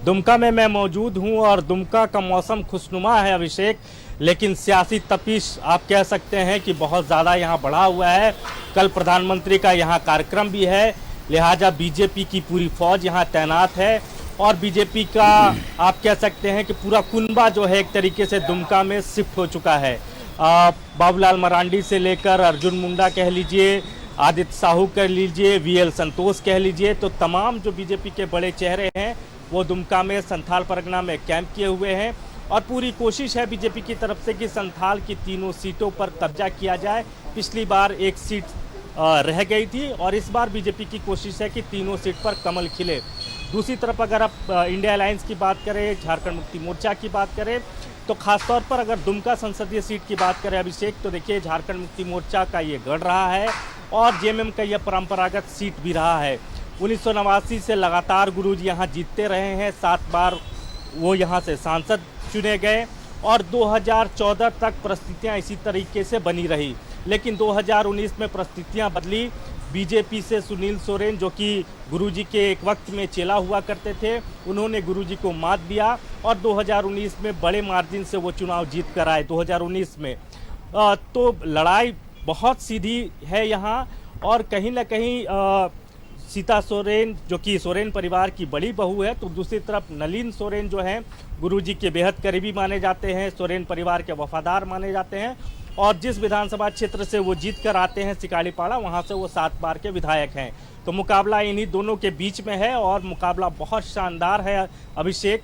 दुमका में मैं मौजूद हूं और दुमका का मौसम खुशनुमा है अभिषेक, लेकिन सियासी तपिश आप कह सकते हैं कि बहुत ज़्यादा यहाँ बढ़ा हुआ है। कल प्रधानमंत्री का यहाँ कार्यक्रम भी है, लिहाजा बीजेपी की पूरी फौज यहाँ तैनात है और बीजेपी का आप कह सकते हैं कि पूरा कुनबा जो है एक तरीके से दुमका में शिफ्ट हो चुका है। बाबूलाल मरांडी से लेकर अर्जुन मुंडा कह लीजिए, आदित्य साहू कह लीजिए, वीएल संतोष कह लीजिए, तो तमाम जो बीजेपी के बड़े चेहरे हैं वो दुमका में, संथाल परगना में कैंप किए हुए हैं और पूरी कोशिश है बीजेपी की तरफ से कि संथाल की तीनों सीटों पर कब्जा किया जाए। पिछली बार एक सीट रह गई थी और इस बार बीजेपी की कोशिश है कि तीनों सीट पर कमल खिले। दूसरी तरफ अगर आप इंडिया अलायंस की बात करें, झारखंड मुक्ति मोर्चा की बात करें, तो खासतौर पर अगर दुमका संसदीय सीट की बात करें अभिषेक, तो देखिए झारखंड मुक्ति मोर्चा का ये गढ़ रहा है और जेएमएम का यह परंपरागत सीट भी रहा है। 1989 से लगातार गुरुजी यहाँ जीतते रहे हैं, 7 बार वो यहाँ से सांसद चुने गए और 2014 तक परिस्थितियाँ इसी तरीके से बनी रही। लेकिन 2019 में परिस्थितियाँ बदली। बीजेपी से सुनील सोरेन, जो कि गुरुजी के एक वक्त में चेला हुआ करते थे, उन्होंने गुरुजी को मात दिया और 2019 में बड़े मार्जिन से वो चुनाव जीत कर आए 2019 में। तो लड़ाई बहुत सीधी है यहाँ और कहीं ना कहीं सीता सोरेन, जो कि सोरेन परिवार की बड़ी बहू है, तो दूसरी तरफ नलिन सोरेन जो हैं गुरुजी के बेहद करीबी माने जाते हैं, सोरेन परिवार के वफादार माने जाते हैं और जिस विधानसभा क्षेत्र से वो जीत कर आते हैं सिकालीपाड़ा, वहाँ से वो 7 बार के विधायक हैं। तो मुकाबला इन्हीं दोनों के बीच में है और मुकाबला बहुत शानदार है अभिषेक।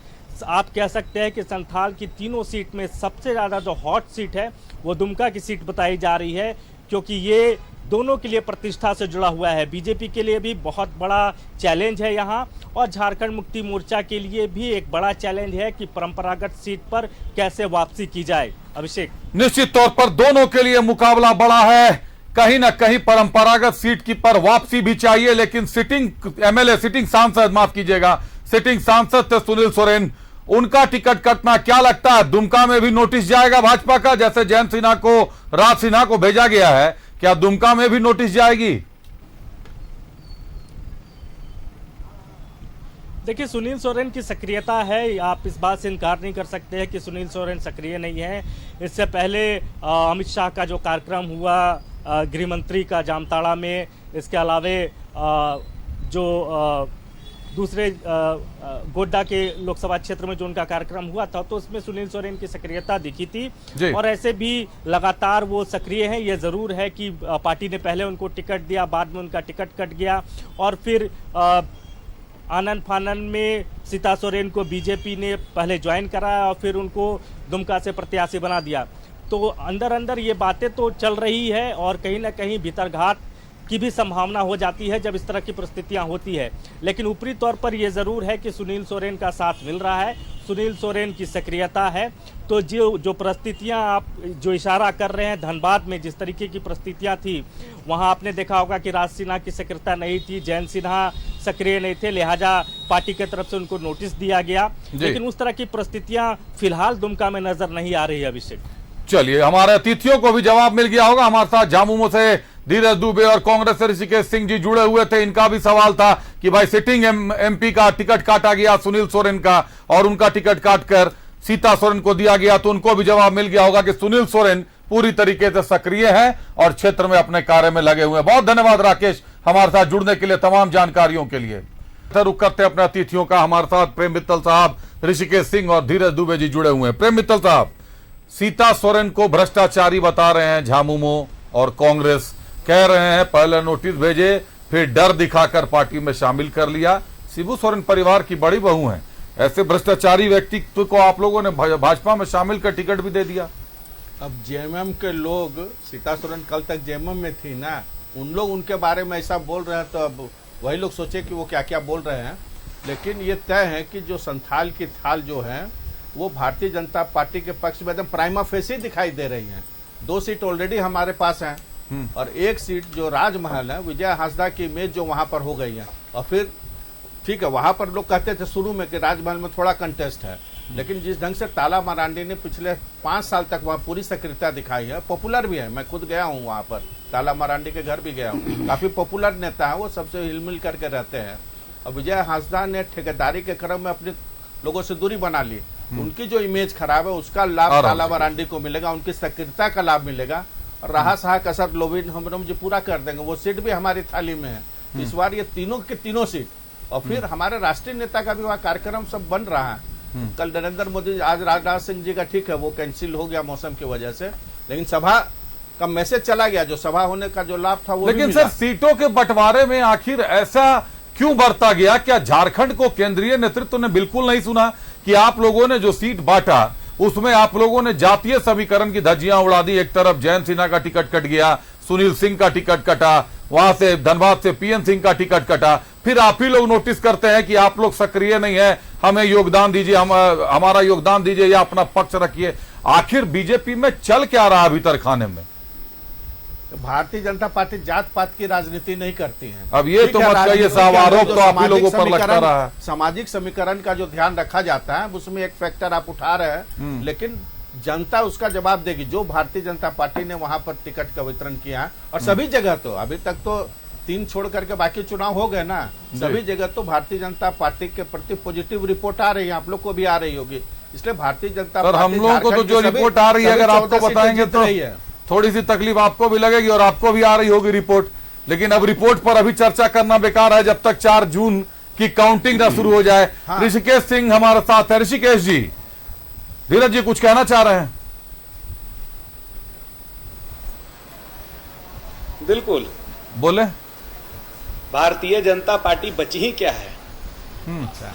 आप कह सकते हैं कि संथाल की तीनों सीट में सबसे ज़्यादा जो हॉट सीट है वो दुमका की सीट बताई जा रही है, क्योंकि ये दोनों के लिए प्रतिष्ठा से जुड़ा हुआ है। बीजेपी के लिए भी बहुत बड़ा चैलेंज है यहाँ और झारखंड मुक्ति मोर्चा के लिए भी एक बड़ा चैलेंज है कि परंपरागत सीट पर कैसे वापसी की जाए। अभिषेक, निश्चित तौर पर दोनों के लिए मुकाबला बड़ा है। कहीं ना कहीं परंपरागत सीट की पर वापसी भी चाहिए, लेकिन सिटिंग एमएलए, सिटिंग सांसद, माफ कीजिएगा, सिटिंग सांसद थे सुनील सोरेन, उनका टिकट कटना क्या लगता है? दुमका में भी नोटिस जाएगा भाजपा का, जैसे जयंत सिन्हा को, राज सिन्हा को भेजा गया है, क्या दुमका में भी नोटिस जाएगी? देखिए, सुनील सोरेन की सक्रियता है, आप इस बात से इनकार नहीं कर सकते हैं कि सुनील सोरेन सक्रिय नहीं है। इससे पहले अमित शाह का जो कार्यक्रम हुआ गृह मंत्री का जामताड़ा में, इसके अलावे जो दूसरे गोड्डा के लोकसभा क्षेत्र में जो उनका कार्यक्रम हुआ था, तो उसमें सुनील सोरेन की सक्रियता दिखी थी और ऐसे भी लगातार वो सक्रिय हैं। ये ज़रूर है कि पार्टी ने पहले उनको टिकट दिया, बाद में उनका टिकट कट गया और फिर आनन फानन में सीता सोरेन को बीजेपी ने पहले ज्वाइन कराया और फिर उनको दुमका से प्रत्याशी बना दिया। तो अंदर अंदर ये बातें तो चल रही है और कहीं ना कहीं भीतरघात की भी संभावना हो जाती है जब इस तरह की परिस्थितियां होती है। लेकिन ऊपरी तौर पर यह ज़रूर है कि सुनील सोरेन का साथ मिल रहा है, सुनील सोरेन की सक्रियता है। तो जो परिस्थितियां आप जो इशारा कर रहे हैं, धनबाद में जिस तरीके की परिस्थितियां थी, वहां आपने देखा होगा कि राज सिन्हा की सक्रियता नहीं थी, जयंत सिन्हा सक्रिय नहीं थे, लिहाजा पार्टी की तरफ से उनको नोटिस दिया गया। लेकिन उस तरह की परिस्थितियां फिलहाल दुमका में नजर नहीं आ रही है। अभिषेक, चलिए, हमारे अतिथियों को भी जवाब मिल गया होगा। हमारे साथ झामुमो से धीरज दुबे और कांग्रेस से ऋषिकेश सिंह जी जुड़े हुए थे। इनका भी सवाल था कि भाई सिटिंग एमपी का टिकट काटा गया सुनील सोरेन का और उनका टिकट काटकर सीता सोरेन को दिया गया, तो उनको भी जवाब मिल गया होगा कि सुनील सोरेन पूरी तरीके से सक्रिय है और क्षेत्र में अपने कार्य में लगे हुए हैं। बहुत धन्यवाद राकेश हमारे साथ जुड़ने के लिए, तमाम जानकारियों के लिए। रुक करते अपने अतिथियों का। हमारे साथ प्रेम मित्तल साहब, ऋषिकेश सिंह और धीरज दुबे जी जुड़े हुए हैं। प्रेम मित्तल साहब, सीता सोरेन को भ्रष्टाचारी बता रहे हैं झामुमो और कांग्रेस, कह रहे हैं पहले नोटिस भेजे फिर डर दिखाकर पार्टी में शामिल कर लिया। शिबू सोरेन परिवार की बड़ी बहू हैं, ऐसे भ्रष्टाचारी व्यक्तित्व को आप लोगों ने भाजपा में शामिल कर टिकट भी दे दिया। अब जेएमएम के लोग, सीता सोरेन कल तक जेएमएम में थी ना, उन लोग उनके बारे में ऐसा बोल रहे हैं, तो अब वही लोग सोचे कि वो क्या क्या बोल रहे हैं। लेकिन ये तय है कि जो संथाल की थाल जो है वो भारतीय जनता पार्टी के पक्ष में एकदम प्राइमा फेसी दिखाई दे रही है। 2 सीट ऑलरेडी हमारे पास हैं और 1 सीट जो राजमहल है, विजय हांसदा की इमेज जो वहां पर हो गई है। और फिर ठीक है, वहां पर लोग कहते थे शुरू में कि राजमहल में थोड़ा कंटेस्ट है, लेकिन जिस ढंग से ताला मरांडी ने पिछले 5 साल तक वहां पूरी सक्रियता दिखाई है, पॉपुलर भी है। मैं खुद गया हूं वहां पर, ताला मरांडी के घर भी गया हूं, काफी पॉपुलर नेता है वो, सबसे हिलमिल करके रहते हैं। और विजय हांसदा ने ठेकेदारी के क्रम में अपने लोगों से दूरी बना ली। उनकी जो इमेज खराब है उसका लाभ ताला मरांडी को मिलेगा, उनकी सक्रियता का लाभ मिलेगा और रहा सहा कसर लोबिन हम जी पूरा कर देंगे। वो सीट भी हमारी थाली में है। इस बार ये तीनों के तीनों सीट, और फिर हमारे राष्ट्रीय नेता का भी वहाँ कार्यक्रम सब बन रहा है। कल नरेंद्र मोदी, आज राजनाथ सिंह जी का ठीक है वो कैंसिल हो गया मौसम की वजह से, लेकिन सभा का मैसेज चला गया, जो सभा होने का जो लाभ था वो। लेकिन सर, सीटों के बंटवारे में आखिर ऐसा क्यों बरता गया? क्या झारखंड को केंद्रीय नेतृत्व ने बिल्कुल नहीं सुना कि आप लोगों ने जो सीट बांटा उसमें आप लोगों ने जातीय समीकरण की धज्जियां उड़ा दी? एक तरफ जयंत सिन्हा का टिकट कट गया, सुनील सिंह का टिकट कटा, वहां से धनबाद से पीएन सिंह का टिकट कटा, फिर आप ही लोग नोटिस करते हैं कि आप लोग सक्रिय नहीं है, हमें योगदान दीजिए, हमारा योगदान दीजिए या अपना पक्ष रखिए। आखिर बीजेपी में चल क्या रहा है भीतर खाने में? भारतीय जनता पार्टी जात पात की राजनीति नहीं करती है। अब ये तो मत कहिए साहब, आरोप तो आप ही लोगों पर लगता रहा है। सामाजिक समीकरण का जो ध्यान रखा जाता है उसमें एक फैक्टर आप उठा रहे हैं, लेकिन जनता उसका जवाब देगी। जो भारतीय जनता पार्टी ने वहां पर टिकट का वितरण किया और सभी जगह, तो अभी तक तो 3 छोड़ करके बाकी चुनाव हो गए ना, सभी जगह तो भारतीय जनता पार्टी के प्रति पॉजिटिव रिपोर्ट आ रही है, आप लोग को भी आ रही होगी। इसलिए भारतीय जनता पार्टी, हम लोगों को तो जो रिपोर्ट आ रही है अगर आपको बताएंगे तो थोड़ी सी तकलीफ आपको भी लगेगी और आपको भी आ रही होगी रिपोर्ट। लेकिन अब रिपोर्ट पर अभी चर्चा करना बेकार है जब तक 4 जून की काउंटिंग ना शुरू हो जाए। हाँ। ऋषिकेश सिंह हमारे साथ है। ऋषिकेश जी, धीरज जी कुछ कहना चाह रहे हैं? बिल्कुल बोले। भारतीय जनता पार्टी बची ही क्या है।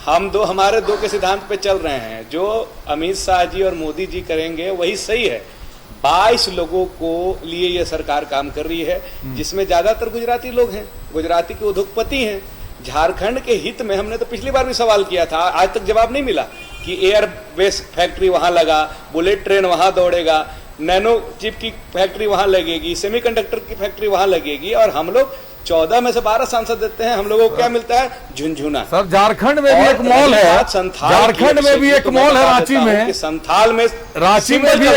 हम हमारे दो के सिद्धांत पे चल रहे हैं। जो अमित शाह जी और मोदी जी करेंगे वही सही है। 22 लोगों को लिए ये सरकार काम कर रही है, जिसमें ज्यादातर गुजराती लोग हैं, गुजराती के उद्योगपति हैं। झारखंड के हित में हमने तो पिछली बार भी सवाल किया था, आज तक जवाब नहीं मिला कि एयरबेस फैक्ट्री वहां लगा, बुलेट ट्रेन वहां दौड़ेगा, नैनो चिप की फैक्ट्री वहां लगेगी, सेमीकंडक्टर की फैक्ट्री वहां लगेगी, और हम लोग 14 में से 12 सांसद देते हैं। हम लोगों को क्या मिलता है? झुनझुना। सर झारखंड में भी एक मॉल है, झारखंड में भी एक मॉल है रांची में, संथाल में, रांची में भी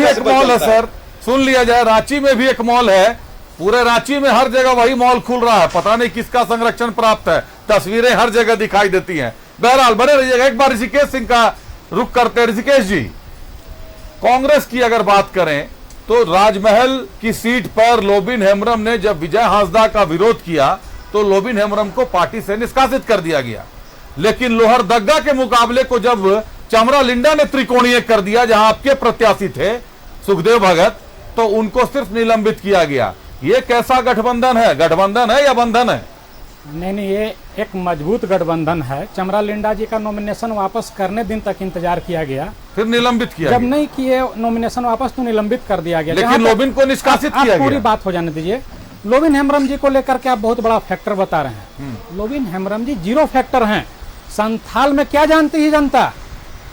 एक मॉल है सर, सुन लिया जाए। रांची में भी एक मॉल है, पूरे रांची में हर जगह वही मॉल खुल रहा है। पता नहीं किसका संरक्षण प्राप्त है, तस्वीरें हर जगह दिखाई देती हैं। बहरहाल बने रहिएगा। एक बार ऋषिकेश सिंह का रुख करते हैं। ऋषिकेश जी, कांग्रेस की अगर बात करें तो राजमहल की सीट पर लोबिन हेम्ब्रम ने जब विजय हांसदा का विरोध किया तो लोबिन हेम्ब्रम को पार्टी से निष्कासित कर दिया गया। लेकिन लोहरदग्गा के मुकाबले को जब चमरा लिंडा ने त्रिकोणीय कर दिया, जहां आपके प्रत्याशी थे सुखदेव भगत, तो उनको सिर्फ निलंबित किया गया। ये कैसा गठबंधन है? गठबंधन है या बंधन है? नहीं, ये एक मजबूत गठबंधन है। चमरा लिंडा जी का नॉमिनेशन वापस करने दिन तक इंतजार किया गया, फिर निलंबित किया जब गया। नहीं किए नॉमिनेशन वापस तो निलंबित कर दिया गया। लेकिन लोबिन को निष्कासित किया गया। पूरी बात हो जाने दीजिए। लोबिन हेम्ब्रम जी को लेकर के आप बहुत बड़ा फैक्टर बता रहे हैं। लोबिन हेम्ब्रम जी 0 फैक्टर हैं। संथाल में क्या जानती है जनता?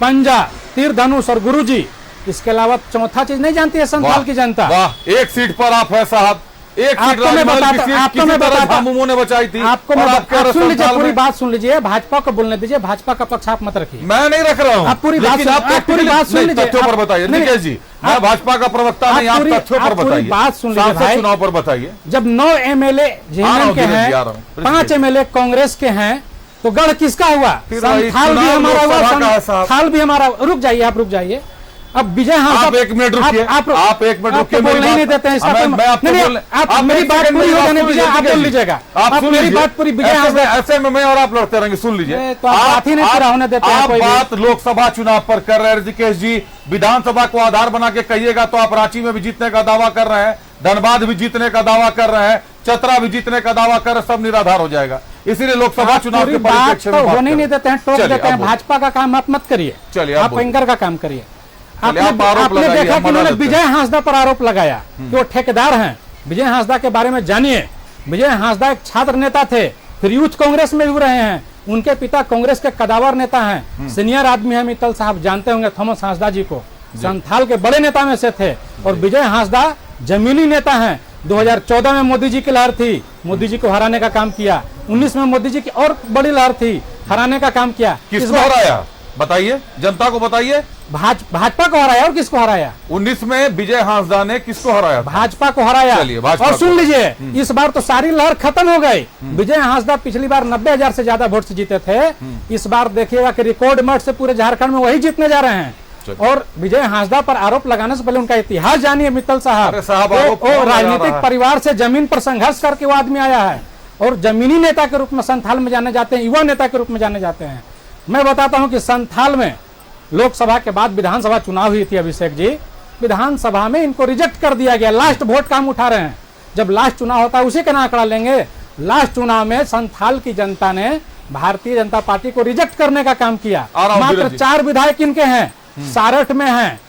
पंजा, तीर धनुष और गुरुजी। इसके अलावा चौथा चीज नहीं जानती है संथाल की जनता। वाह, एक सीट पर आप है साहब, एक आपको मैं बताता ने बचाई थी। आपको सुन लीजिए, पूरी बात सुन लीजिए। भाजपा को बोलने दीजिए, भाजपा का पक्ष आप मत रखिए। मैं नहीं रख रहा हूँ, आप पूरी बात सुन लीजिए। तथ्यों पर बताइए निकेश जी, मैं भाजपा का प्रवक्ता नहीं, आप तथ्यों पर बताइए। बात सुन लीजिए भाई, चुनाव पर बताइए। जब 9 एमएलए जेएमएम के हैं, 5 एमएलए कांग्रेस के हैं, तो गढ़ किसका हुआ? संथाल भी हमारा हुआ, संथाल भी हमारा। रुक जाइए, आप रुक जाइए। अब विजय हांसदा, आप 1 मिनट रुकिए, आप 1 मिनट रुकिए। बोलने ही नहीं देते हैं। आप मेरी बात पूरी हो जाने दीजिए, आप बोल लीजिएगा। आप मेरी बात पूरी, विजय हांसदा ऐसे में मैं और आप लड़ते रहेंगे। सुन लीजिए, तो आप बात ही नहीं पूरा होने देते हैं। आप बात लोकसभा चुनाव पर कर रहे हैं ऋषिकेश जी। विधानसभा को आधार बना के कहिएगा तो आप रांची में भी जीतने का दावा कर रहे हैं, धनबाद भी जीतने का दावा कर रहे हैं, चतरा भी जीतने का दावा कर रहे हैं, सब निराधार हो जाएगा। इसीलिए लोकसभा चुनाव के परिप्रेक्ष्य में होने ही नहीं देते हैं, टोक देते हैं। भाजपा का काम आप मत करिए, चलिए आप एंकर का काम करिए। आपने लगाइए, देखा कि उन्होंने विजय हांसदा पर आरोप लगाया कि वो ठेकेदार हैं। विजय हांसदा के बारे में जानिए। विजय हांसदा एक छात्र नेता थे, फिर यूथ कांग्रेस में भी रहे हैं। उनके पिता कांग्रेस के कदावर नेता हैं, सीनियर आदमी है। मित्तल साहब जानते होंगे थॉमस हांसदा जी को, संथाल के बड़े नेता में से थे। और विजय हांसदा जमीनी नेता हैं। 2014 में मोदी जी की लहर थी, मोदी जी को हराने का काम किया। 19 में मोदी जी की और बड़ी लहर थी, हराने का काम किया। किसको हराया बताइए, जनता को बताइए। भाजपा को हराया। और किसको हराया? 19 में विजय हांसदा ने किसको हराया? भाजपा को हराया। और सुन लीजिए, इस बार तो सारी लहर खत्म हो गई। विजय हांसदा पिछली बार 90,000 से ज्यादा वोट से जीते थे। इस बार देखिएगा कि रिकॉर्ड मत से पूरे झारखंड में वही जीतने जा रहे हैं। और विजय हांसदा पर आरोप लगाने से पहले उनका इतिहास जानिए मित्तल साहब। राजनीतिक परिवार से जमीन पर संघर्ष करके वो आदमी आया है और जमीनी नेता के रूप में संथाल में जाने जाते हैं, युवा नेता के रूप में जाने जाते हैं। मैं बताता हूं कि संथाल में लोकसभा के बाद विधानसभा चुनाव हुई थी। अभिषेक जी, विधानसभा में इनको रिजेक्ट कर दिया गया। लास्ट वोट काम उठा रहे हैं। जब लास्ट चुनाव होता है उसी का आंकड़ा लेंगे। लास्ट चुनाव में संथाल की जनता ने भारतीय जनता पार्टी को रिजेक्ट करने का काम किया। मात्र 4 विधायक इनके हैं, सारठ में हैं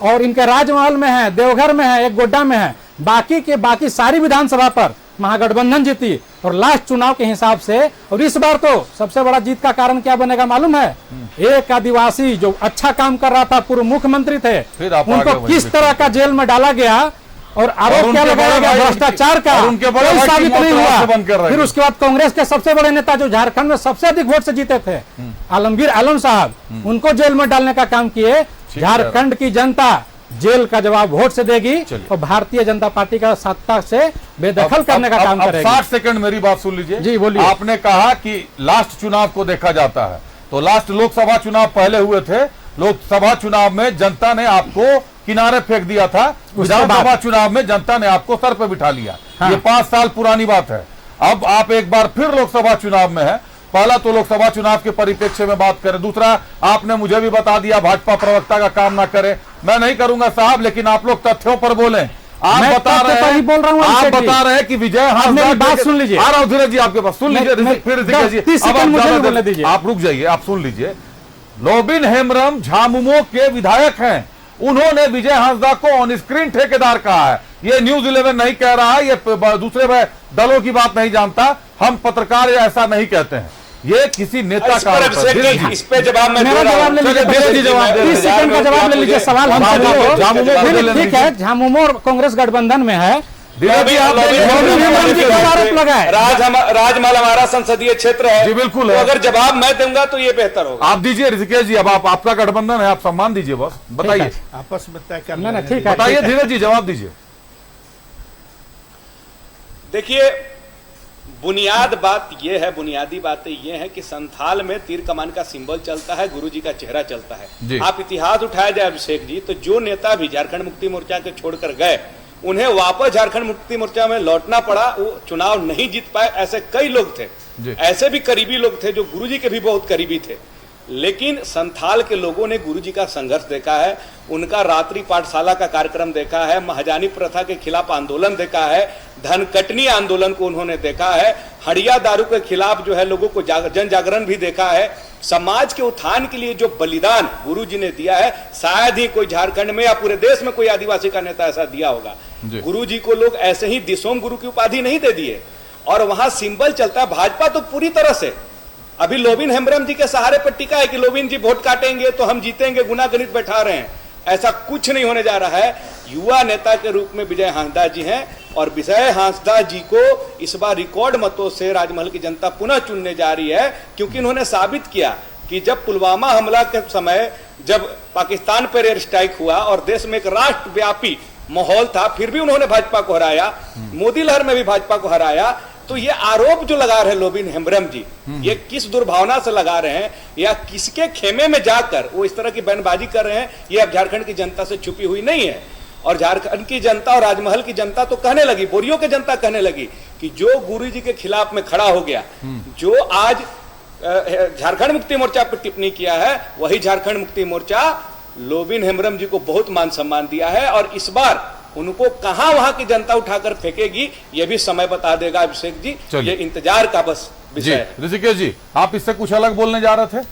और इनके राजमहल में है, देवघर में है, एक गोड्डा में है। बाकी सारी विधानसभा पर महागठबंधन जीती और लास्ट चुनाव के हिसाब से। और इस बार तो सबसे बड़ा जीत का कारण क्या बनेगा मालूम है? एक आदिवासी जो अच्छा काम कर रहा था, पूर्व मुख्यमंत्री थे, उनको किस तरह का जेल में डाला गया और आरोप क्या लगाया गया भ्रष्टाचार का, कोई साबित नहीं हुआ। फिर उसके बाद कांग्रेस के सबसे बड़े नेता जो झारखंड में सबसे अधिक वोट से जीते थे, आलमगीर आलम साहब, उनको जेल में डालने का काम किए। झारखंड की जनता जेल का जवाब वोट से देगी और भारतीय जनता पार्टी का सत्ता से बेदखल करने का काम करेगी। 60 सेकंड मेरी बात सुन लीजिए। जी बोलिए। आपने कहा कि लास्ट चुनाव को देखा जाता है, तो लास्ट लोकसभा चुनाव पहले हुए थे। लोकसभा चुनाव में जनता ने आपको किनारे फेंक दिया था, विधानसभा चुनाव में जनता ने आपको सर पे बिठा लिया। हाँ। ये 5 साल पुरानी बात है। अब आप एक बार फिर लोकसभा चुनाव में है। पहला तो लोकसभा चुनाव के परिप्रेक्ष्य में बात करें, दूसरा आपने मुझे भी बता दिया भाजपा प्रवक्ता का काम ना करे। मैं नहीं करूंगा साहब, लेकिन आप लोग तथ्यों पर बोलें। आप बता रहे हैं, बोल रहा हूं, आप बता रहे हैं कि विजय हांसदा, बात सुन लीजिए। आ रहा हूं धीरज जी आपके पास, सुन लीजिए फिर आप रुक जाइए, आप सुन लीजिए। लोबिन हेम्ब्रम झामुमो के विधायक हैं, उन्होंने विजय हांसदा को ऑन स्क्रीन ठेकेदार कहा है। ये न्यूज 11 नहीं कह रहा है, ये दूसरे दलों की बात नहीं जानता। हम पत्रकार ऐसा नहीं कहते हैं, ये किसी नेता का इस पे जवाब मैं जवाब ले लीजिए। सवाल हमसे ठीक है, झामुमो कांग्रेस गठबंधन में है। राजमहल हमारा संसदीय क्षेत्र है। जी बिल्कुल है। तो अगर जवाब मैं दूंगा तो ये बेहतर होगा। आप दीजिए ऋषिकेश जी, अब आपका गठबंधन है, आप सम्मान दीजिए, बस बताइए, आपस में तय करना। ठीक है, बताइए धीरज जी, जवाब दीजिए। देखिए, बुनियादी बातें ये है कि संथाल में तीर कमान का सिंबल चलता है, गुरुजी का चेहरा चलता है। आप इतिहास उठाया जाए अभिषेक जी, तो जो नेता भी झारखंड मुक्ति मोर्चा के छोड़कर गए, उन्हें वापस झारखंड मुक्ति मोर्चा में लौटना पड़ा। वो चुनाव नहीं जीत पाए, ऐसे कई लोग थे। ऐसे भी करीबी लोग थे जो गुरुजी के भी बहुत करीबी थे। लेकिन संथाल के लोगों ने गुरुजी का संघर्ष देखा है, उनका रात्रि पाठशाला का कार्यक्रम देखा है, महाजानी प्रथा के खिलाफ आंदोलन देखा है, धनकटनी आंदोलन को उन्होंने देखा है, हड़िया दारू के खिलाफ जो है लोगों को जन जागरण भी देखा है। समाज के उत्थान के लिए जो बलिदान गुरुजी ने दिया है, शायद ही कोई झारखंड में या पूरे देश में कोई आदिवासी का नेता ऐसा दिया होगा। गुरुजी को लोग ऐसे ही दिसोम गुरु की उपाधि नहीं दे दिए। और वहां सिंबल चलता है। भाजपा तो पूरी तरह से अभी लोबिन हेम्ब्रम जी के सहारे पर टिका है कि लोबिन जी वोट काटेंगे तो हम जीतेंगे, गुना गणित बैठा रहे हैं। ऐसा कुछ नहीं होने जा रहा है। युवा नेता के रूप में विजय हांसदा जी हैं और विजय हांसदा जी को इस बार रिकॉर्ड मतों से राजमहल की जनता पुनः चुनने जा रही है, क्योंकि इन्होंने साबित किया कि जब पुलवामा हमला के समय जब पाकिस्तान पर एयर स्ट्राइक हुआ और देश में एक राष्ट्रव्यापी माहौल था, फिर भी उन्होंने भाजपा को हराया। मोदी लहर में भी भाजपा को हराया। तो ये आरोप जो लगा रहे लोबिन हेम्ब्रम जी, ये किस दुर्भावना से लगा रहे हैं या किसके खेमे में जाकर वो इस तरह की बयानबाजी कर रहे हैं, ये अब झारखंड की जनता से छुपी हुई नहीं है। और झारखंड की जनता और राजमहल की जनता तो कहने लगी, बोरियो की जनता कहने लगी कि जो गुरुजी के खिलाफ में खड़ा हो गया, जो आज झारखंड मुक्ति मोर्चा पर टिप्पणी किया है, वही झारखंड मुक्ति मोर्चा लोबिन हेम्ब्रम जी को बहुत मान सम्मान दिया है। और इस बार उनको कहां वहां की जनता उठाकर फेंकेगी, ये भी समय बता देगा अभिषेक जी। ये इंतजार का बस विषय है। ऋषिकेश जी, आप इससे कुछ अलग बोलने जा रहे थे?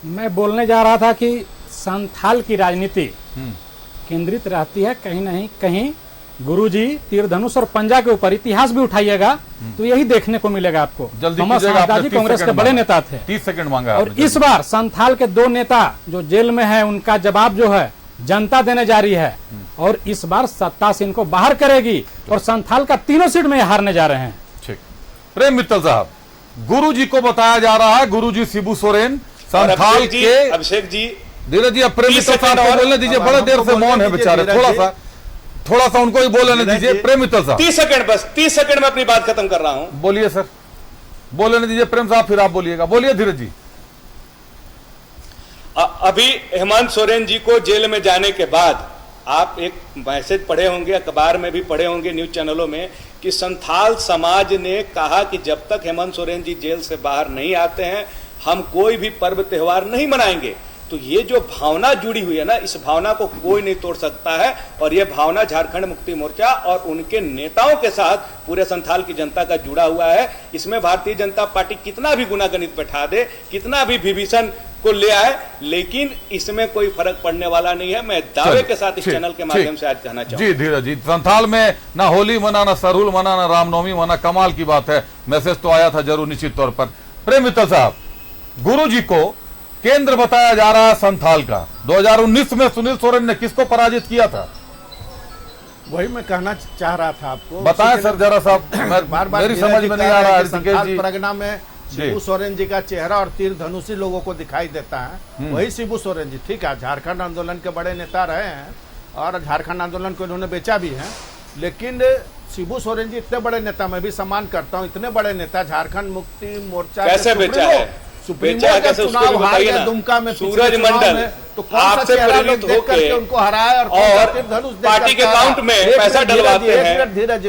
मैं बोलने जा रहा था कि संथाल की राजनीति केंद्रित रहती है कहीं नहीं कहीं गुरुजी तीर धनुष और पंजा के ऊपर। इतिहास भी उठाइएगा तो यही देखने को मिलेगा आपको। जल्दी कांग्रेस के बड़े नेता थे, 30 सेकंड मांगा। और इस बार संथाल के 2 नेता जो जेल में है, उनका जवाब जो है जनता देने जा रही है। और इस बार सत्ता से इनको बाहर करेगी और संथाल का 3 सीट में हारने जा रहे हैं। ठीक। प्रेम मित्तल साहब, गुरुजी को बताया जा रहा है, गुरुजी शिबू सोरेन संथाल के। अभिषेक जी, धीरज जी, अब प्रेम मित्तल साहब को बोलने दीजिए, बड़े देर से मौन है बेचारे, थोड़ा सा उनको ही बोलने दीजिए। प्रेम मित्तल साहब 30 सेकंड, बस 30 सेकंड में अपनी बात खत्म कर रहा हूं। बोलिए सर, बोलने दीजिए प्रेम साहब, फिर आप बोलिएगा। बोलिए धीरज जी। अभी हेमंत सोरेन जी को जेल में जाने के बाद आप एक मैसेज पढ़े होंगे, अखबार में भी पढ़े होंगे, न्यूज चैनलों में, कि संथाल समाज ने कहा कि जब तक हेमंत सोरेन जी जेल से बाहर नहीं आते हैं, हम कोई भी पर्व त्योहार नहीं मनाएंगे। तो ये जो भावना जुड़ी हुई है ना, इस भावना को कोई नहीं तोड़ सकता है। और ये भावना झारखंड मुक्ति मोर्चा और उनके नेताओं के साथ पूरे संथाल की जनता का जुड़ा हुआ है। इसमें भारतीय जनता पार्टी कितना भी गुनागणित बैठा दे, कितना भी विभीषण को ले आए, लेकिन इसमें कोई फर्क पड़ने वाला नहीं है। मैं दावे के साथ इस चैनल के माध्यम से आज कहना चाहूंगा। जी धीरज जी, संथाल में ना होली मना, ना सरहुल मना, ना रामनवमी मना, कमाल की बात है। मैसेज तो आया था जरूर निश्चित तौर पर। प्रेम मित्तल साहब, गुरु जी को केंद्र बताया जा रहा है संथाल का। 2019 में सुनील सोरेन ने किसको पराजित किया था? वही मैं कहना चाह रहा था आपको। बताएं सर जरा साहब, मेरी समझ में नहीं आ रहा है। संथाल परगना में शिबू सोरेन जी का चेहरा और तीर धनुषी लोगों को दिखाई देता है, वही शिबू सोरेन जी। ठीक है, झारखंड आंदोलन के बड़े नेता रहे हैं और झारखंड आंदोलन को इन्होंने बेचा भी है, लेकिन शिबू सोरेन जी इतने बड़े नेता, मैं भी सम्मान करता हूं, इतने बड़े नेता झारखंड मुक्ति मोर्चा कैसे बेचा है? बेचा है कैसे? उसको भी बताइए ना। दुमका में सूरज मंडल तो कौन सा आपसे चेहरा प्रेरित लोग देख करके उनको हराया और पार्टी के अकाउंट में पैसा डलवाते हैं,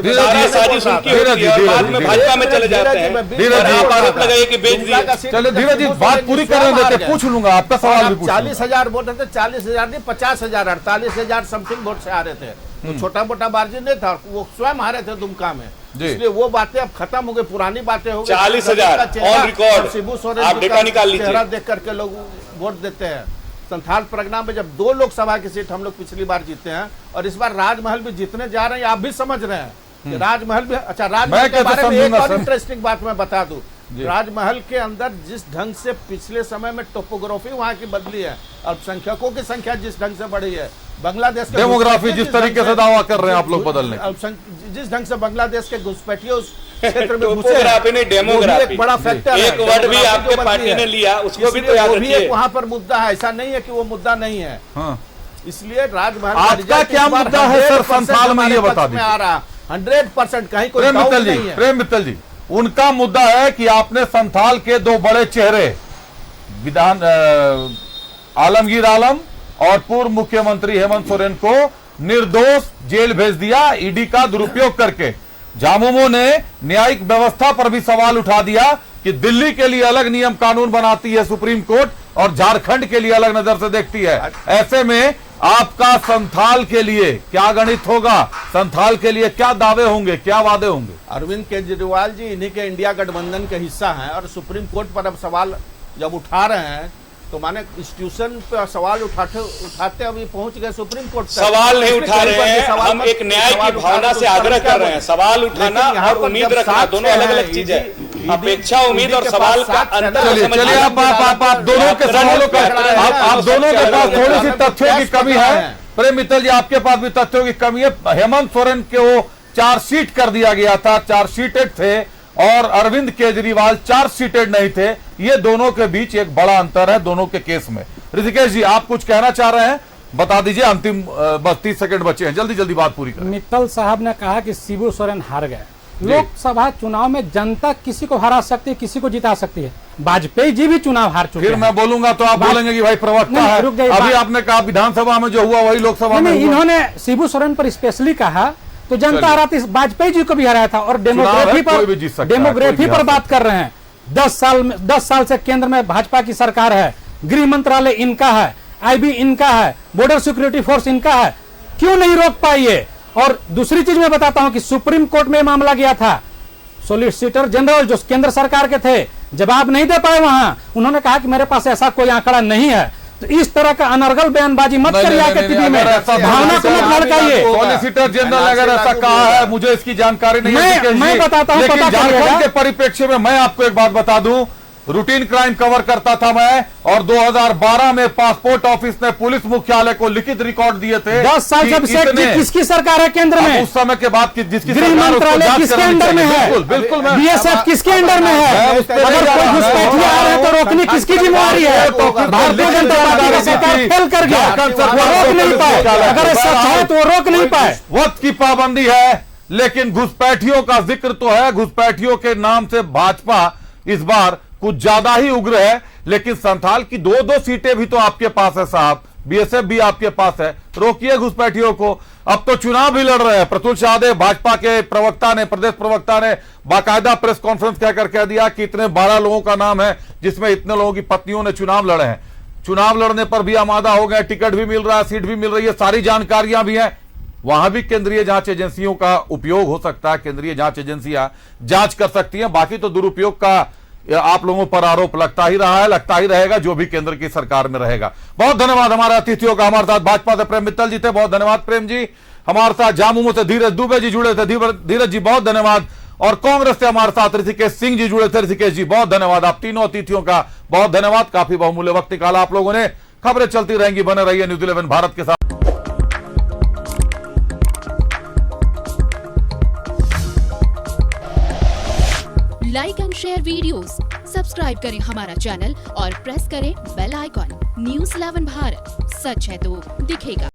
सारी साजिश उनकी होती है और बाद में भाजपा में चले जाते हैं। धीरज जी, आप आरोप लगाइए कि बेच दिया। चलो धीरज जी, बात पूरी करने देते, पूछ लूंगा आपका सवाल भी। 40,000 वोट थे, 40,000 नहीं 50,000, 48,000 समथिंग वोट से हारे थे। तो छोटा मोटा मार्जिन नहीं था, वो स्वयं हारे थे दुमका में। इसलिए वो बातें अब खत्म हो गई, पुरानी बातें हो गई। 40,000 ऑन रिकॉर्ड, शिबू सोरेन आप डेटा निकाल लीजिए। चेहरा देख करके लोग वोट देते हैं। संथाल परगना में जब 2 लोकसभा की सीट हम लोग पिछली बार जीते हैं और इस बार राजमहल भी जीतने जा रहे हैं, आप भी समझ रहे हैं कि राजमहल भी। अच्छा, राजमहल के बारे में एक और इंटरेस्टिंग बात मैं बता दूं, राजमहल के अंदर जिस ढंग से पिछले समय में टोपोग्राफी वहां की बदली है, अल्पसंख्यकों की संख्या जिस ढंग से बढ़ी है, बांग्लादेश के डेमोग्राफी जिस तरीके से दावा कर रहे हैं आप लोग बदलने, जिस ढंग से बांग्लादेश के घुसपैठियों उस क्षेत्र में टोपोग्राफी नहीं, डेमोग्राफी एक बड़ा फैक्टर है। एक वर्ड भी आपके पार्टी ने लिया, उसको भी तो याद रखिए। वहां पर मुद्दा है, ऐसा नहीं है कि वो मुद्दा नहीं है। इसलिए राजमहल आपका क्या मुद्दा है सर संथाल में, ये बता दीजिए। आ रहा 100% कहीं कोई प्रेम मित्तल जी, उनका मुद्दा है कि आपने संथाल के 2 बड़े चेहरे विधान आलमगीर आलम और पूर्व मुख्यमंत्री हेमंत सोरेन को निर्दोष जेल भेज दिया ईडी का दुरुपयोग करके। झामुमो ने न्यायिक व्यवस्था पर भी सवाल उठा दिया कि दिल्ली के लिए अलग नियम कानून बनाती है सुप्रीम कोर्ट और झारखंड के लिए अलग नजर से देखती है। ऐसे में आपका संथाल के लिए क्या गणित होगा? संथाल के लिए क्या दावे होंगे, क्या वादे होंगे? अरविंद केजरीवाल जी इन्हीं के इंडिया गठबंधन का हिस्सा हैं और सुप्रीम कोर्ट पर अब सवाल जब उठा रहे हैं तो माने इंस्टीट्यूशन पे सवाल उठाते अभी पहुंच गए सुप्रीम कोर्ट तक। सवाल नहीं उठा रहे हैं, हम एक न्याय की भावना से आग्रह कर रहे हैं। सवाल उठाना और उम्मीद रखना दोनों अलग अलग चीज है। अपेक्षा, उम्मीद और सवाल का अंतर। चलिए आप दोनों के सवालों का, आप दोनों के पास थोड़ी सी तथ्यों की कमी है। प्रेम मित्तल जी, आपके पास भी तथ्यों की कमी है। हेमंत सोरेन को चार्जशीट कर दिया गया था, चार्जशीटेड थे, और अरविंद केजरीवाल चार्जशीटेड नहीं थे। ये दोनों के बीच एक बड़ा अंतर है दोनों के केस में। ऋषिकेश जी, आप कुछ कहना चाह रहे हैं, बता दीजिए। अंतिम 30 सेकंड बचे हैं, जल्दी जल्दी बात पूरी करें। मित्तल साहब ने कहा कि शिबू सोरेन हार गए। लोकसभा चुनाव में जनता किसी को हरा सकती है, किसी को जिता सकती है। वाजपेयी जी भी चुनाव हार चुके हैं। फिर मैं बोलूंगा तो आप बोलेंगे कि भाई प्रवक्ता है। अभी आपने कहा विधानसभा में जो हुआ वही लोकसभा में। इन्होंने शिबू सोरेन पर स्पेशली कहा तो जनता हराती, वाजपेयी जी को भी हराया था। और डेमोग्राफी पर बात कर रहे हैं। 10 साल से केंद्र में भाजपा की सरकार है, गृह मंत्रालय इनका है, आईबी इनका है, बॉर्डर सिक्योरिटी फोर्स इनका है, क्यों नहीं रोक पाई है? और दूसरी चीज मैं बताता हूं कि सुप्रीम कोर्ट में मामला गया था, सॉलिसिटर जनरल जो केंद्र सरकार के थे जवाब नहीं दे पाए वहां। उन्होंने कहा कि मेरे पास ऐसा कोई आंकड़ा नहीं है। तो इस तरह का अनर्गल बयानबाजी मत करिए टीवी में, भावना को मत भड़काइए। सॉलिसिटर जनरल अगर ऐसा कहा है, मुझे इसकी जानकारी नहीं है, मैं बताता हूं। झारखंड के परिप्रेक्ष्य में मैं आपको एक बात बता दूं, रूटीन क्राइम कवर करता था मैं, और 2012 में पासपोर्ट ऑफिस ने पुलिस मुख्यालय को लिखित रिकॉर्ड दिए थे। 10 साल जब से किसकी सरकार है केंद्र में? उस समय के बाद जिसकी गृह मंत्रालय किसके अंडर में है? बिल्कुल बीएसएफ किसके अंडर में है? अगर कोई घुसपैठिए आ रहे हैं तो रोकने किसकी जिम्मेवारी है? भारतीय जनता पार्टी का सरकार फेल कर गया, रोक नहीं पाए। अगर सच है तो वो रोक नहीं पाए। वक्त की पाबंदी है, लेकिन घुसपैठियों का जिक्र तो है। घुसपैठियों के नाम से भाजपा इस बार कुछ ज्यादा ही उग्र है। लेकिन संथाल की 2 सीटें भी तो आपके पास है साहब, बीएसएफ भी आपके पास है। रोकिए घुसपैठियों को। अब तो चुनाव भी लड़ रहे हैं। प्रतुल शाहदेव भाजपा के प्रवक्ता ने, प्रदेश प्रवक्ता ने बाकायदा प्रेस कॉन्फ्रेंस कहकर कह दिया कि इतने 12 लोगों का नाम है जिसमें इतने लोगों की पत्नियों ने चुनाव लड़े हैं। चुनाव लड़ने पर भी आमादा हो गए, टिकट भी मिल रहा है, सीट भी मिल रही है, सारी जानकारियां भी हैं। वहां भी केंद्रीय जांच एजेंसियों का उपयोग हो सकता है, केंद्रीय जांच एजेंसियां जांच कर सकती हैं। बाकी तो दुरुपयोग का आप लोगों पर आरोप लगता ही रहा है, लगता ही रहेगा, जो भी केंद्र की सरकार में रहेगा। बहुत धन्यवाद हमारे अतिथियों का। हमारे साथ भाजपा से प्रेम मित्तल जी थे, बहुत धन्यवाद प्रेम जी। हमारे साथ झामुमो से धीरज दुबे जी जुड़े थे, धीरज जी बहुत धन्यवाद। और कांग्रेस से हमारे साथ ऋषिकेश सिंह जी जुड़े थे, ऋषिकेश जी बहुत धन्यवाद। आप तीनों अतिथियों का बहुत धन्यवाद। काफी बहुमूल्य वक्त निकाला आप लोगों ने। खबरें चलती रहेंगी, बने रहिए न्यूज़ 11 भारत के साथ। Like and share videos, subscribe करें हमारा चैनल और प्रेस करें बेल आइकॉन। न्यूज़ 11 भारत, सच है तो दिखेगा।